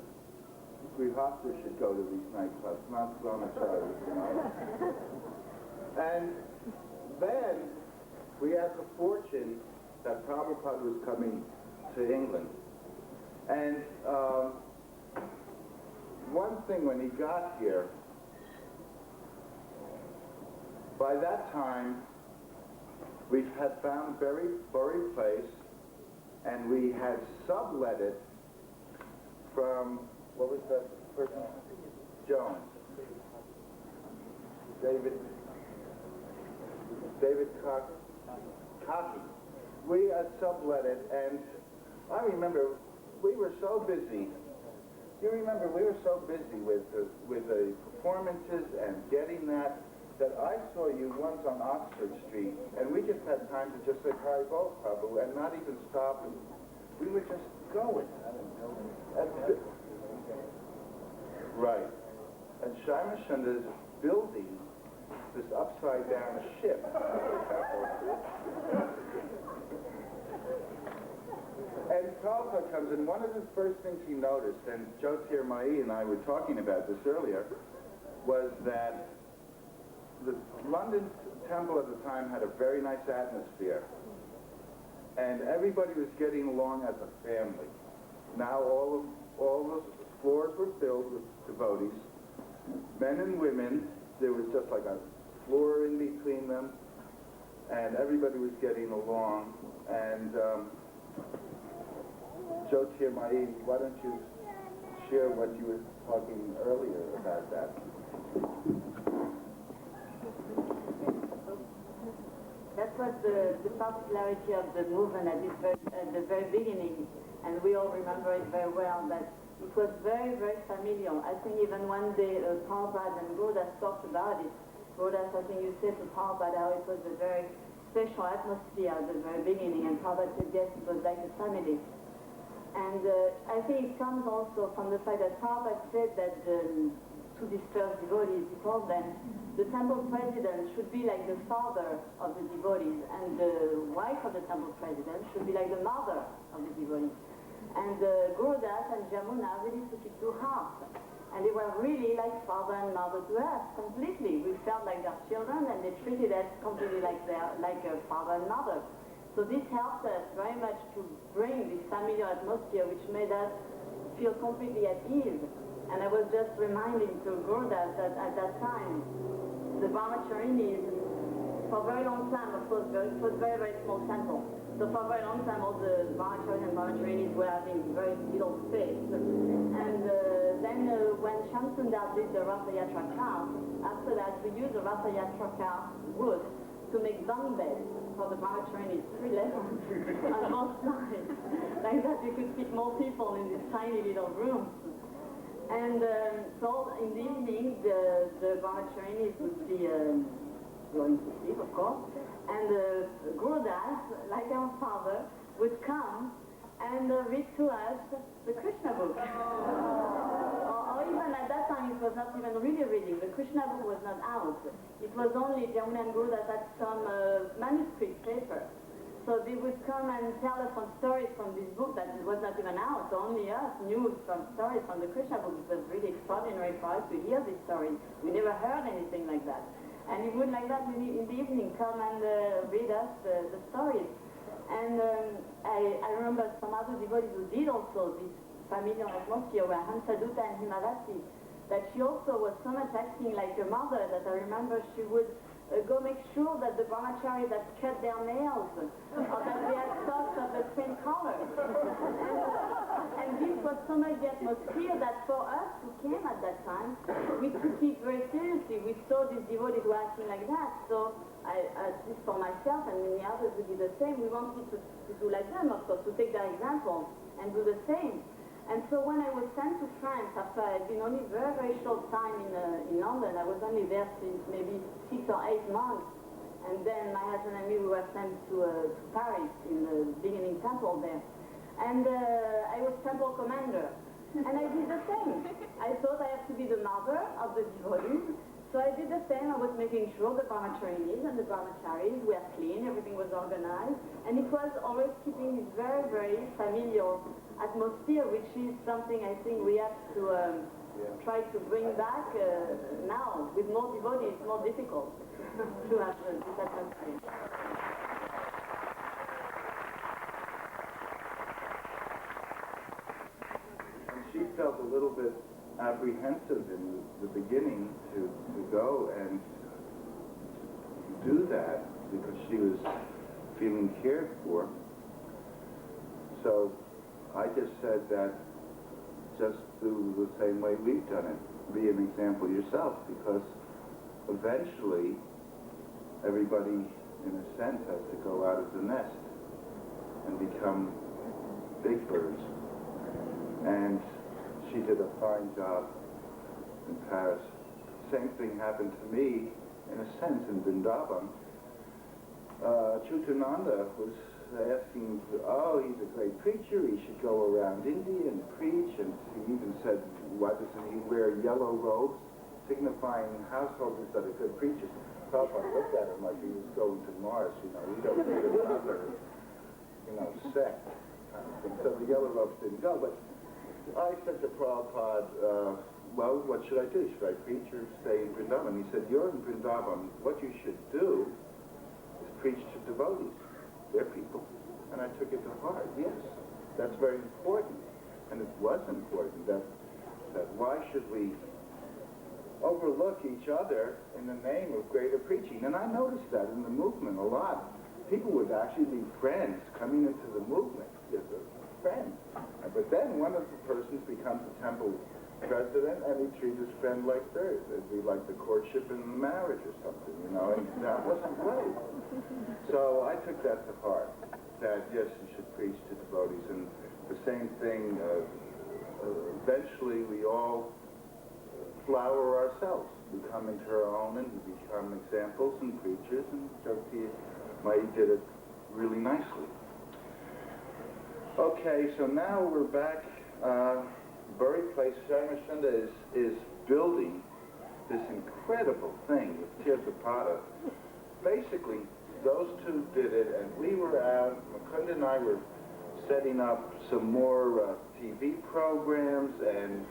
Grihastha should go to these nightclubs, not brahmacharis, And then we had the fortune that Prabhupada was coming to England. And one thing, when he got here, by that time, we had found a very buried place, and we had sublet it from, what was that person? Jones. David Cocky. We had sublet it, and I remember we were so busy. You remember we were so busy with a performances and getting that I saw you once on Oxford Street, and we just had time to just say Haribo Prabhu and not even stop, and we were just going. Right. And Shaimachanda is building this upside down ship. And Prabhupada comes, and one of the first things he noticed, and Jyotir Mai and I were talking about this earlier, was that the London temple at the time had a very nice atmosphere. And everybody was getting along as a family. Now all the floors were filled with devotees, men and women. There was just like a floor in between them, and everybody was getting along. And Jyotir Mai, why don't you share what you were talking earlier about that? That was the particularity of the movement at the very beginning, and we all remember it very well, that it was very, very familiar. I think even one day Prabhupada and Gurdas talked about it. Gurdas, I think you said to Prabhupada how it was a very special atmosphere at the very beginning, and Prabhupada said yes, it was like a family. And I think it comes also from the fact that Prabhupada said that to these first devotees, he told them, the temple president should be like the father of the devotees, and the wife of the temple president should be like the mother of the devotees. And Gurudas and Jamuna really took it to heart. And they were really like father and mother to us, completely. We felt like their children, and they treated us completely like a father and mother. So this helped us very much to bring this familiar atmosphere, which made us feel completely at ease. And I was just reminding to Gurudas that at that time, the Brahmacharinis, for a very long time, of course, it was a very, very small temple. So for a very long time, all the Brahmacharis and Brahmacharinis were having very little space. And then when Shamsundar did the Ratha Yatra car, after that, we used the Ratha Yatra car wood to make bunk beds for the Brahmacharinis, 3 levels on both sides. Like that, you could fit more people in this tiny little room. And so in the evening, the Brahmacharinis would be going to sleep, of course, and Gurudas, like our father, would come and read to us the Krishna book. Or even at that time, it was not even really reading. The Krishna book was not out. It was only Jamuna and Gurudas had some manuscript paper. So they would come and tell us some stories from this book that was not even out. So only us knew some stories from the Krishna book. It was really extraordinary for us to hear these stories. We never heard anything like that. And he would like that in the evening come and read us the stories. And I remember some other devotees who did also this familiar atmosphere were Hansadutta and Himavati, that she also was so much acting like a mother that I remember she would go make sure that the Brahmacharis had cut their nails or that they had socks of the same color. And this was so much the atmosphere that for us who came at that time, we took it very seriously. We saw these devotees were acting like that. So at least for myself and many others who did the same, we wanted to do like them, of course, to take their example and do the same. And so when I was sent to France, after I had been only very, very short time in London, I was only there since maybe 6 or 8 months. And then my husband and me, we were sent to Paris in the beginning temple there. And I was temple commander. And I did the same. I thought I had to be the mother of the devotees. So I did the same. I was making sure the Brahmacharinis and the Brahmacharis were clean, everything was organized. And it was always keeping this very, very familiar atmosphere, which is something I think we have to try to bring back now. With more devotees, it's more difficult to have this atmosphere. And she felt a little bit apprehensive in the beginning to go and do that because she was feeling cared for. So I just said that just do the same way we've done it. Be an example yourself, because eventually everybody, in a sense, has to go out of the nest and become big birds. And she did a fine job in Paris same thing happened to me, in a sense, in Vrindavan. Chutananda was asking, oh, he's a great preacher, he should go around India and preach, and he even said, why doesn't he wear yellow robes, signifying householders that are good preachers. Prabhupada looked at him like he was going to Mars, you know, we don't need another, you know, sect kind of thing. So the yellow robes didn't go, but I said to Prabhupada, well, what should I do? Should I preach or stay in Vrindavan? He said, you're in Vrindavan, what you should do is preach to devotees. They're people. And I took it to heart. Yes, that's very important. And it was important that why should we overlook each other in the name of greater preaching? And I noticed that in the movement a lot. People would actually be friends coming into the movement. Yes, friends. But then one of the persons becomes a temple president, and he treats his friend like theirs. It'd be like the courtship and the marriage or something, you know, and that wasn't right. So I took that to heart, that yes, you should preach to devotees. And the same thing, eventually we all flower ourselves. We come into our own and we become examples and preachers, and Jyoti Mai did it really nicely. Okay, so now we're back. Bury Place, Shamashunda is building this incredible thing with Tirthapada. Basically, those two did it, and we were out, Mukund and I were setting up some more TV programs and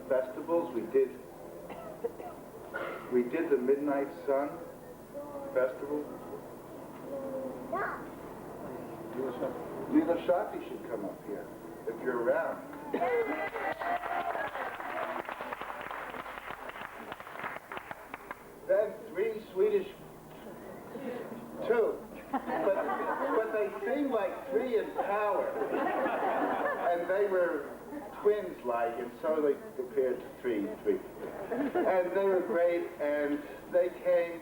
festivals. We did the Midnight Sun Festival. Leela Shakti should come up here, if you're around. Then three Swedish, two, but they seemed like three in power, and they were twins-like, and so they appeared to three, and they were great, and they came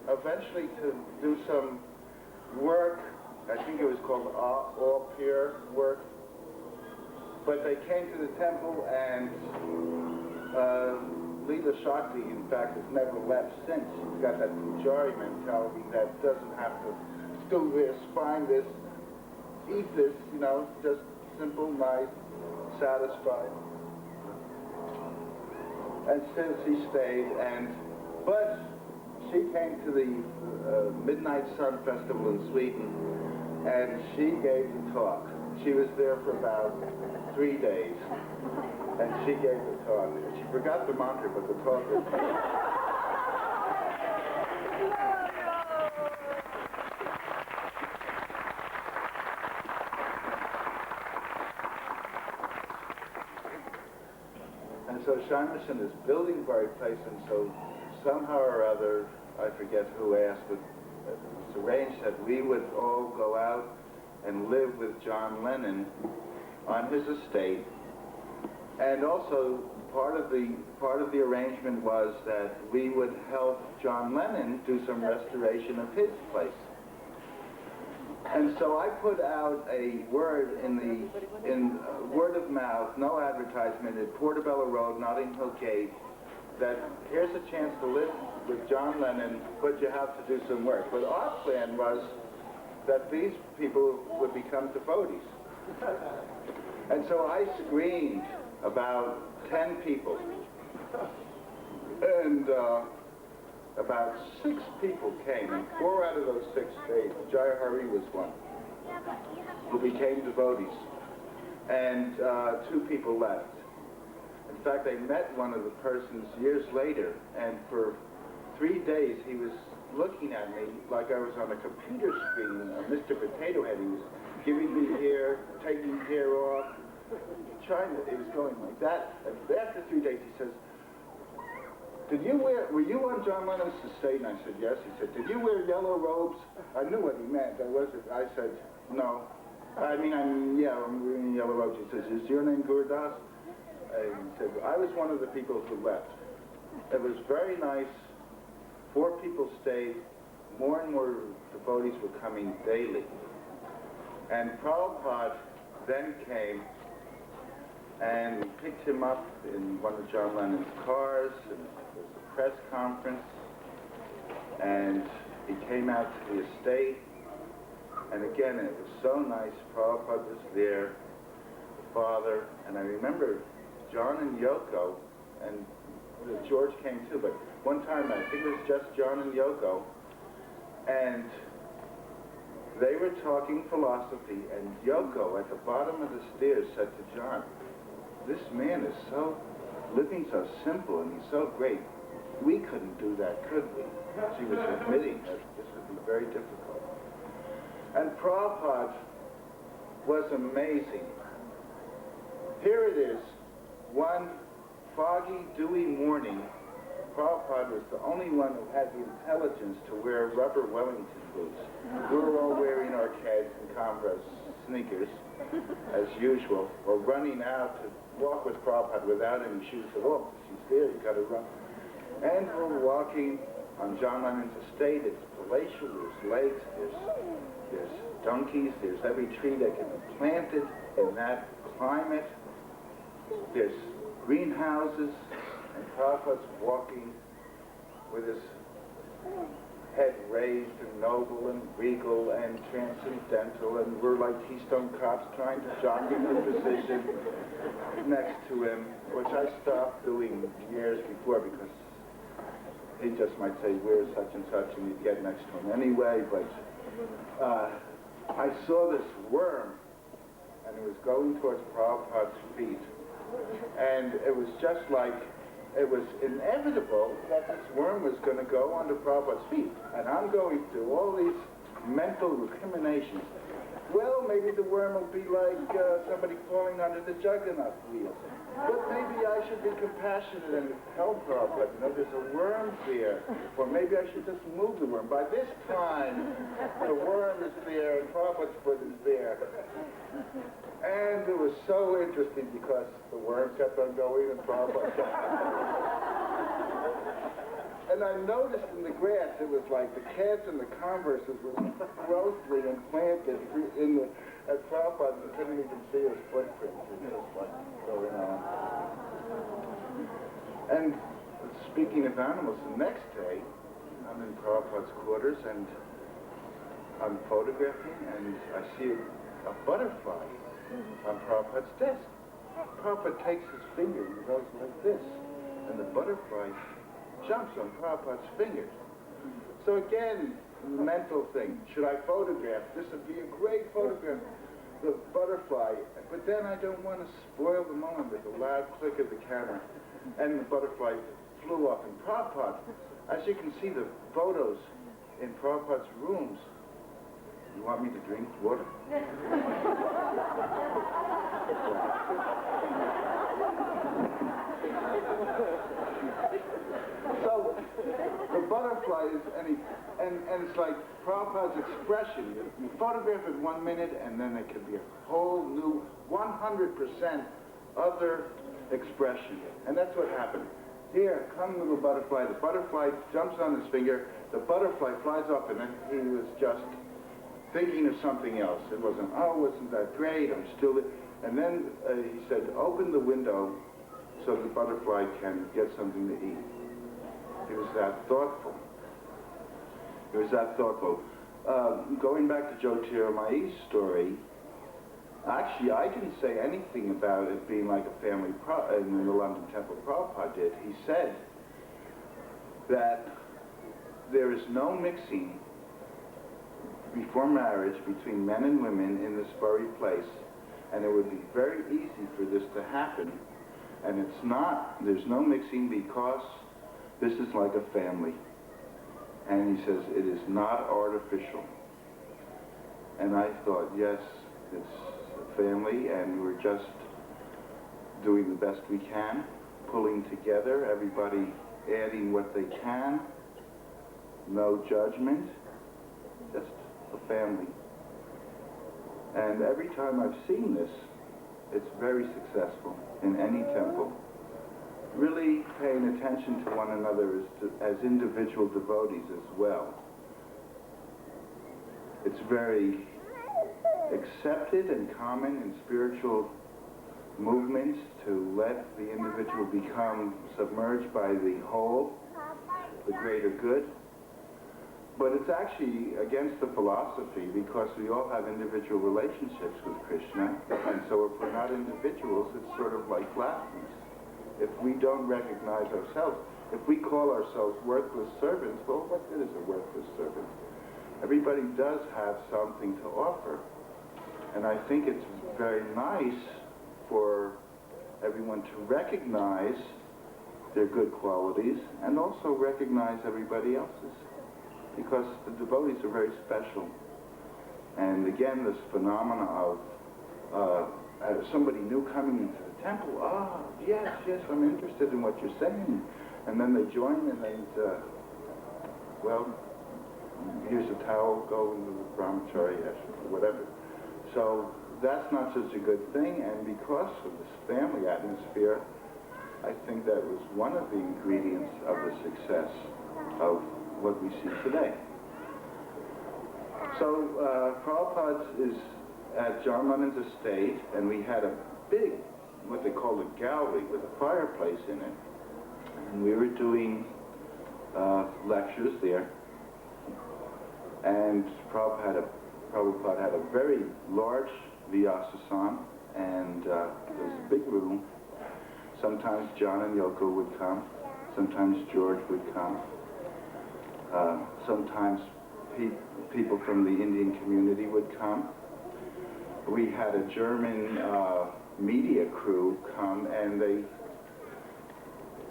eventually to do some work. I think it was called all-peer work. But they came to the temple, and Leela Shakti, in fact, has never left since. She's got that Pujari mentality that doesn't have to do this, find this, eat this, you know, just simple, nice, satisfied. And since she stayed, but she came to the Midnight Sun Festival in Sweden, and she gave the talk. She was there for about 3 days, and she gave the talk. She forgot the mantra, but the talk was... And so Shyamachan is building Bury Place, and so somehow or other, I forget who asked, but it was arranged that we would all go out and live with John Lennon on his estate. And also part of the arrangement was that we would help John Lennon do some restoration of his place. And so I put out a word in word of mouth, no advertisement, at Portobello Road, Notting Hill Gate, that here's a chance to live with John Lennon, but you have to do some work. But our plan was that these people would become devotees. And so I screened about 10 people. And about 6 people came, and 4 out of those 6 stayed. Jaya Hari was one, who became devotees. And 2 people left. In fact, I met one of the persons years later, and for 3 days he was looking at me like I was on a computer screen, Mr. Potato Head. He was giving me hair, taking hair off, it was going like that. And after 3 days he says, were you on John Lennon's estate? And I said, yes. He said, did you wear yellow robes? I knew what he meant. I said, no. I'm wearing yellow robes. He says, is your name Gurdas? And he said, I was one of the people who left. It was very nice. 4 people stayed. More and more devotees were coming daily. And Prabhupada then came and picked him up in one of John Lennon's cars, and there's a press conference, and he came out to the estate, and again, it was so nice. Prabhupada was there, the father, and I remember John and Yoko, and George came too, but one time I think it was just John and Yoko, and they were talking philosophy, and Yoko at the bottom of the stairs said to John, "This man is living so simple, and he's so great. We couldn't do that, could we?" She was admitting that this would be very difficult. And Prabhupada was amazing. Here it is, one foggy, dewy morning. Prabhupada was the only one who had the intelligence to wear rubber Wellington boots. We were all wearing our Keds and Converse sneakers, as usual, or running out to walk with Prabhupada without any shoes at all. She's there, you got to run. And we're walking on John Lennon's estate. It's palatial, there's lakes, there's donkeys, there's every tree that can be planted in that climate. There's greenhouses, and Prabhupada's walking with his head raised and noble and regal and transcendental, and we're like Keystone Cops trying to jockey for position next to him, which I stopped doing years before because he just might say, "Where's such and such?" and you'd get next to him anyway. But I saw this worm, and it was going towards Prabhupada's feet. And it was just like, it was inevitable that this worm was going to go onto Prabhupada's feet. And I'm going through all these mental recriminations. Well, maybe the worm will be like somebody falling under the Jagannath wheel. But maybe I should be compassionate and help Prabhupada. You know, there's a worm there. Or maybe I should just move the worm. By this time, the worm is there and Prabhupada's foot is there. And it was so interesting because the worm kept on going and Prabhupada kept on going. And I noticed in the grass, it was like the cats and the Converses were closely implanted at Prabhupada. You couldn't even see his footprints. It was just like going on. And speaking of animals, the next day, I'm in Prabhupada's quarters and I'm photographing and I see a butterfly on Prabhupada's desk. Prabhupada takes his finger and goes like this, and the butterfly jumps on Prabhupada's fingers. So again, mental thing. Should I photograph? This would be a great photograph. The butterfly, but then I don't want to spoil the moment with the loud click of the camera. And the butterfly flew off. And Prabhupada, as you can see the photos in Prabhupada's rooms. You want me to drink water? So the butterfly is, and it's like Prabhupada's expression. You photograph it 1 minute, and then it could be a whole new 100% other expression. And that's what happened. Here, come little butterfly. The butterfly jumps on his finger. The butterfly flies up, and then he was just thinking of something else. It wasn't, oh, wasn't that great? I'm still... And then he said, open the window so the butterfly can get something to eat. He was that thoughtful. He was that thoughtful. Going back to Jyotirmayi's story, actually, I didn't say anything about it being like a family in the London Temple. Prabhupada did. He said that there is no mixing before marriage between men and women in this very place, and it would be very easy for this to happen. And it's not, there's no mixing because this is like a family. And he says it is not artificial. And I thought, yes, it's a family, and we're just doing the best we can, pulling together, everybody adding what they can, no judgment, just a family. And every time I've seen this, it's very successful in any temple. Really paying attention to one another as individual devotees as well. It's very accepted and common in spiritual movements to let the individual become submerged by the whole the greater good. But it's actually against the philosophy because we all have individual relationships with Krishna. And so if we're not individuals, it's sort of like blasphemous. If we don't recognize ourselves, if we call ourselves worthless servants, well, what good is a worthless servant? Everybody does have something to offer. And I think it's very nice for everyone to recognize their good qualities and also recognize everybody else's. Because the devotees are very special. And again, this phenomena of somebody new coming into the temple, yes, I'm interested in what you're saying. And then they join and well, here's a towel, go into the brahmachari ashram, or whatever. So that's not such a good thing, and because of this family atmosphere, I think that was one of the ingredients of the success of what we see today. So Prabhupada is at John Lennon's estate, and we had a big, what they call a gallery with a fireplace in it. And we were doing lectures there. And Prabhupada had a very large Vyasasan, and it was a big room. Sometimes John and Yoko would come. Sometimes George would come. Sometimes people from the Indian community would come. We had a German media crew come, and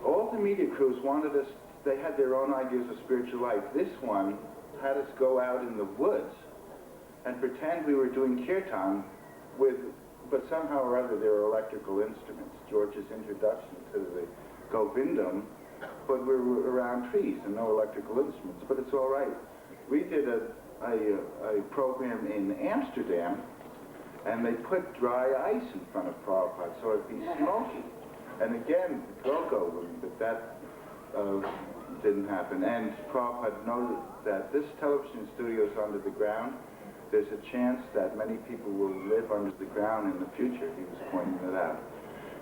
all the media crews wanted us, they had their own ideas of spiritual life. This one had us go out in the woods and pretend we were doing kirtan but somehow or other there were electrical instruments. George's introduction to the Govindam, but we were around trees and no electrical instruments, but it's all right. We did a program in Amsterdam, and they put dry ice in front of Prabhupada so it'd be smoky. And again, go-go, but that didn't happen. And Prabhupada noted that this television studio is under the ground. There's a chance that many people will live under the ground in the future. He was pointing it out.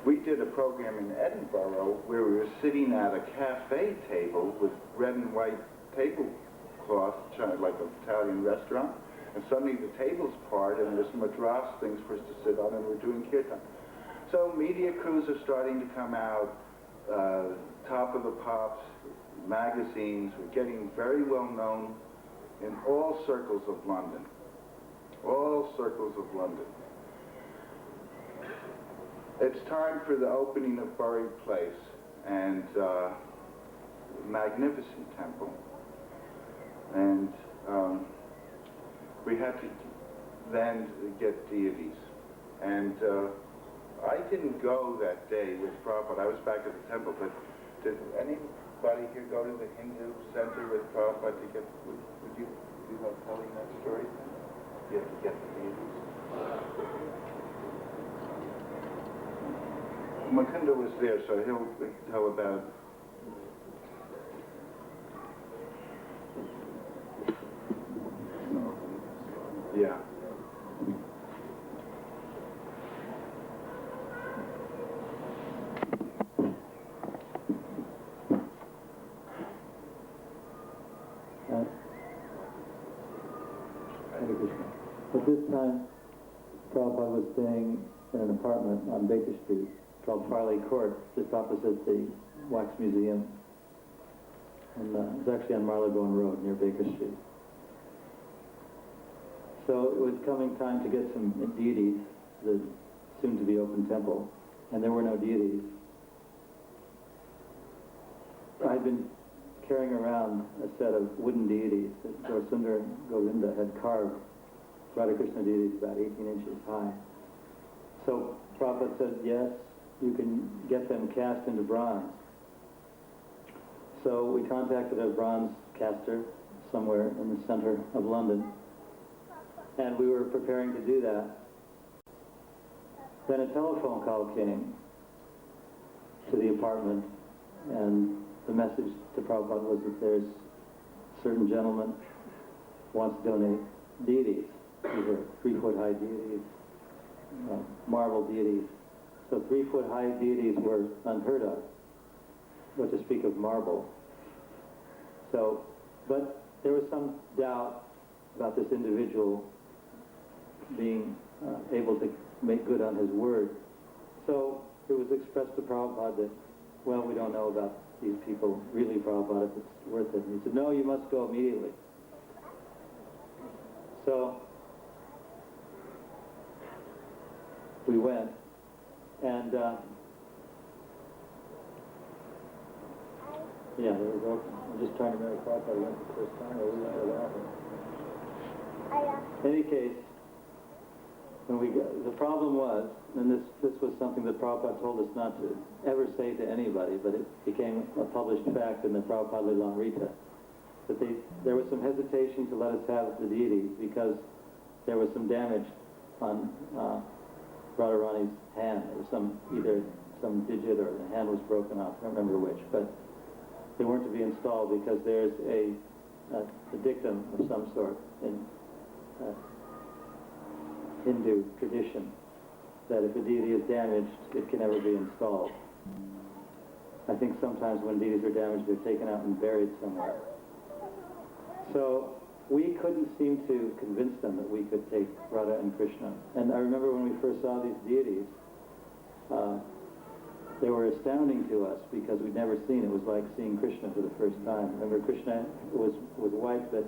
We did a program in Edinburgh where we were sitting at a cafe table with red and white tablecloth, like an Italian restaurant, and suddenly the tables part and there's madras things for us to sit on, and we're doing kirtan. So media crews are starting to come out, Top of the Pops, magazines. We're getting very well known in all circles of London. All circles of London. It's time for the opening of Bury Place, and magnificent temple. And we had to then get deities. And I didn't go that day with Prabhupada. I was back at the temple, but did anybody here go to the Hindu center with Prabhupada to get, would you help telling that story? You have to get the deities. Mukunda was there, so he'll tell about yeah. At this time, Prabhupada was staying in an apartment on Baker Street called Farley Court, just opposite the Wax Museum. And it's actually on Marylebone Road near Baker Street. So it was coming time to get some deities, the soon-to-be open temple, and there were no deities. I'd been carrying around a set of wooden deities that Sundar Govinda had carved, Radha Krishna deities about 18 inches high. So Prabhupada said, yes, you can get them cast into bronze. So we contacted a bronze caster somewhere in the center of London, and we were preparing to do that. Then a telephone call came to the apartment, and the message to Prabhupada was that there's a certain gentleman wants to donate deities. These are 3-foot high deities, marble deities. So 3-foot high deities were unheard of, what to speak of marble. So, but there was some doubt about this individual being able to make good on his word. So it was expressed to Prabhupada that, well, we don't know about these people, really, Prabhupada, if it's worth it. And he said, no, you must go immediately. So we went, and yeah, there we go. I'm just trying to remember if Prabhupada went the first time, or we went without him. In any case, when the problem was, and this was something that Prabhupada told us not to ever say to anybody, but it became a published fact in the Prabhupada Lamrita, that there was some hesitation to let us have the deity because there was some damage on Radharani's hand. There was either some digit or the hand was broken off, I don't remember which, but they weren't to be installed because there's a dictum of some sort in Hindu tradition that if a deity is damaged, it can never be installed. I think sometimes when deities are damaged, they're taken out and buried somewhere. So we couldn't seem to convince them that we could take Radha and Krishna. And I remember when we first saw these deities, they were astounding to us because we'd never seen it. It was like seeing Krishna for the first time. Remember, Krishna was white, but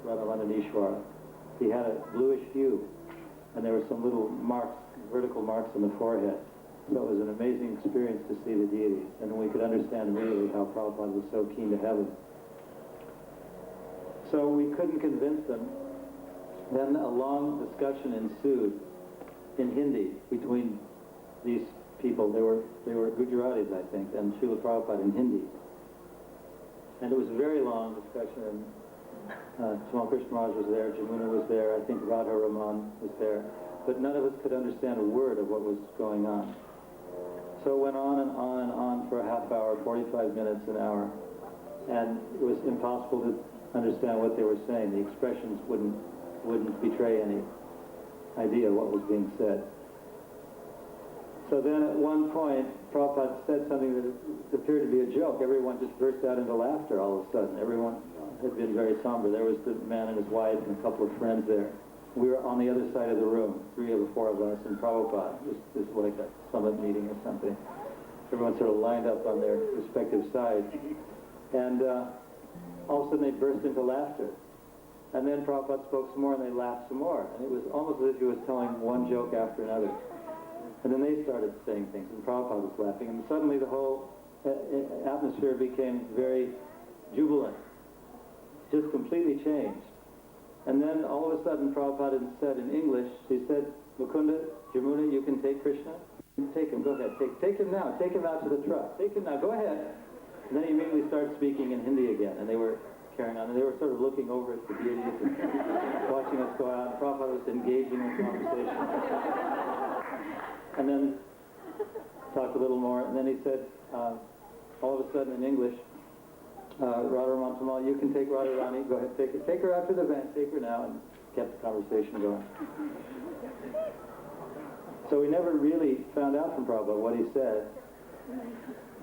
Radhamananishwara, he had a bluish hue, and there were some little marks, vertical marks on the forehead. So it was an amazing experience to see the deity, and we could understand immediately how Prabhupada was so keen to have him. So we couldn't convince them. Then a long discussion ensued in Hindi between these people. They were Gujaratis, I think, and Srila Prabhupada in Hindi. And it was a very long discussion, and Tamal Krishna Maharaj was there, Jamuna was there, I think Radha Raman was there, but none of us could understand a word of what was going on. So it went on and on and on for a half hour, 45 minutes, an hour, and it was impossible to understand what they were saying. The expressions wouldn't betray any idea what was being said. So then at one point, Prabhupada said something that appeared to be a joke. Everyone just burst out into laughter all of a sudden. Everyone had been very somber. There was the man and his wife and a couple of friends there. We were on the other side of the room, 3 of the 4 of us, and Prabhupada. This was like a summit meeting or something. Everyone sort of lined up on their respective sides. And all of a sudden they burst into laughter. And then Prabhupada spoke some more and they laughed some more. And it was almost as if he was telling one joke after another. And then they started saying things, and Prabhupada was laughing. And suddenly the whole atmosphere became very jubilant. Just completely changed. And then all of a sudden Prabhupada said in English, he said, Mukunda, Jamuna, you can take Krishna. Take him, go ahead. Take him now. Take him out to the truck. Take him now. Go ahead. And then he immediately started speaking in Hindi again. And they were carrying on. And they were sort of looking over at the deities and watching us go out. And Prabhupada was engaging in conversation. And then talked a little more. And then he said, all of a sudden in English, Radha Tamal, you can take Radharani. Go ahead, take her. Take her out to the event. Take her now. And kept the conversation going. So we never really found out from Prabhupada what he said.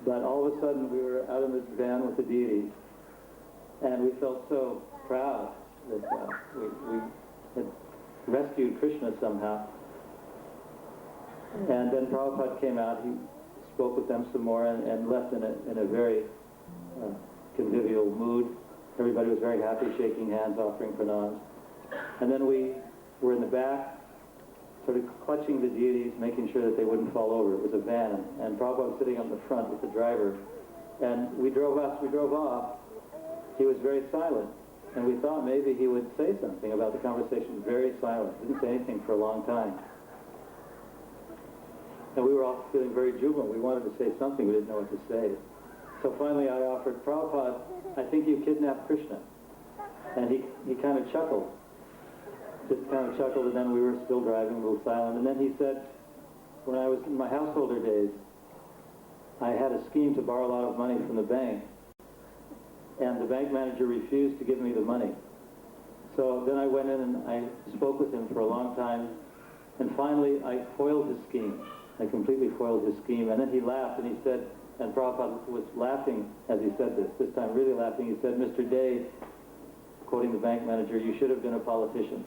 But all of a sudden we were out in the van with the deities. And we felt so proud that we had rescued Krishna somehow. And then Prabhupada came out. He spoke with them some more and left in a very convivial mood. Everybody was very happy, shaking hands, offering pranams. And then we were in the back, sort of clutching the deities, making sure that they wouldn't fall over. It was a van, and Prabhupada was sitting up the front with the driver. And we drove off. He was very silent, and we thought maybe he would say something about the conversation. Very silent, didn't say anything for a long time. And we were all feeling very jubilant. We wanted to say something, we didn't know what to say. So finally I offered, Prabhupada, I think you kidnapped Krishna. And he kind of chuckled. Just kind of chuckled, and then we were still driving, a little silent. And then he said, when I was in my householder days, I had a scheme to borrow a lot of money from the bank. And the bank manager refused to give me the money. So then I went in and I spoke with him for a long time. And finally I foiled his scheme. I completely foiled his scheme. And then he laughed and he said, And Prabhupada was laughing as he said this time really laughing. He said, "Mr. Day," quoting the bank manager, "you should have been a politician."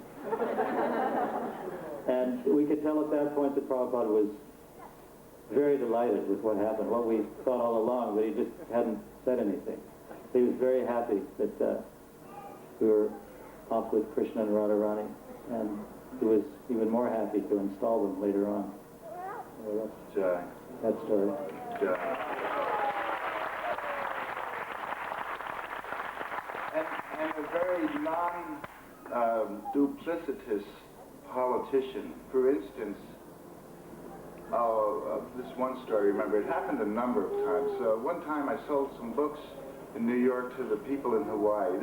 And we could tell at that point that Prabhupada was very delighted with what happened, what we thought all along, but he just hadn't said anything. He was very happy that we were off with Krishna and Radharani, and he was even more happy to install them later on. So that's that story. And a very non-duplicitous politician. For instance, this one story, remember, it happened a number of times. One time I sold some books in New York to the people in Hawaii.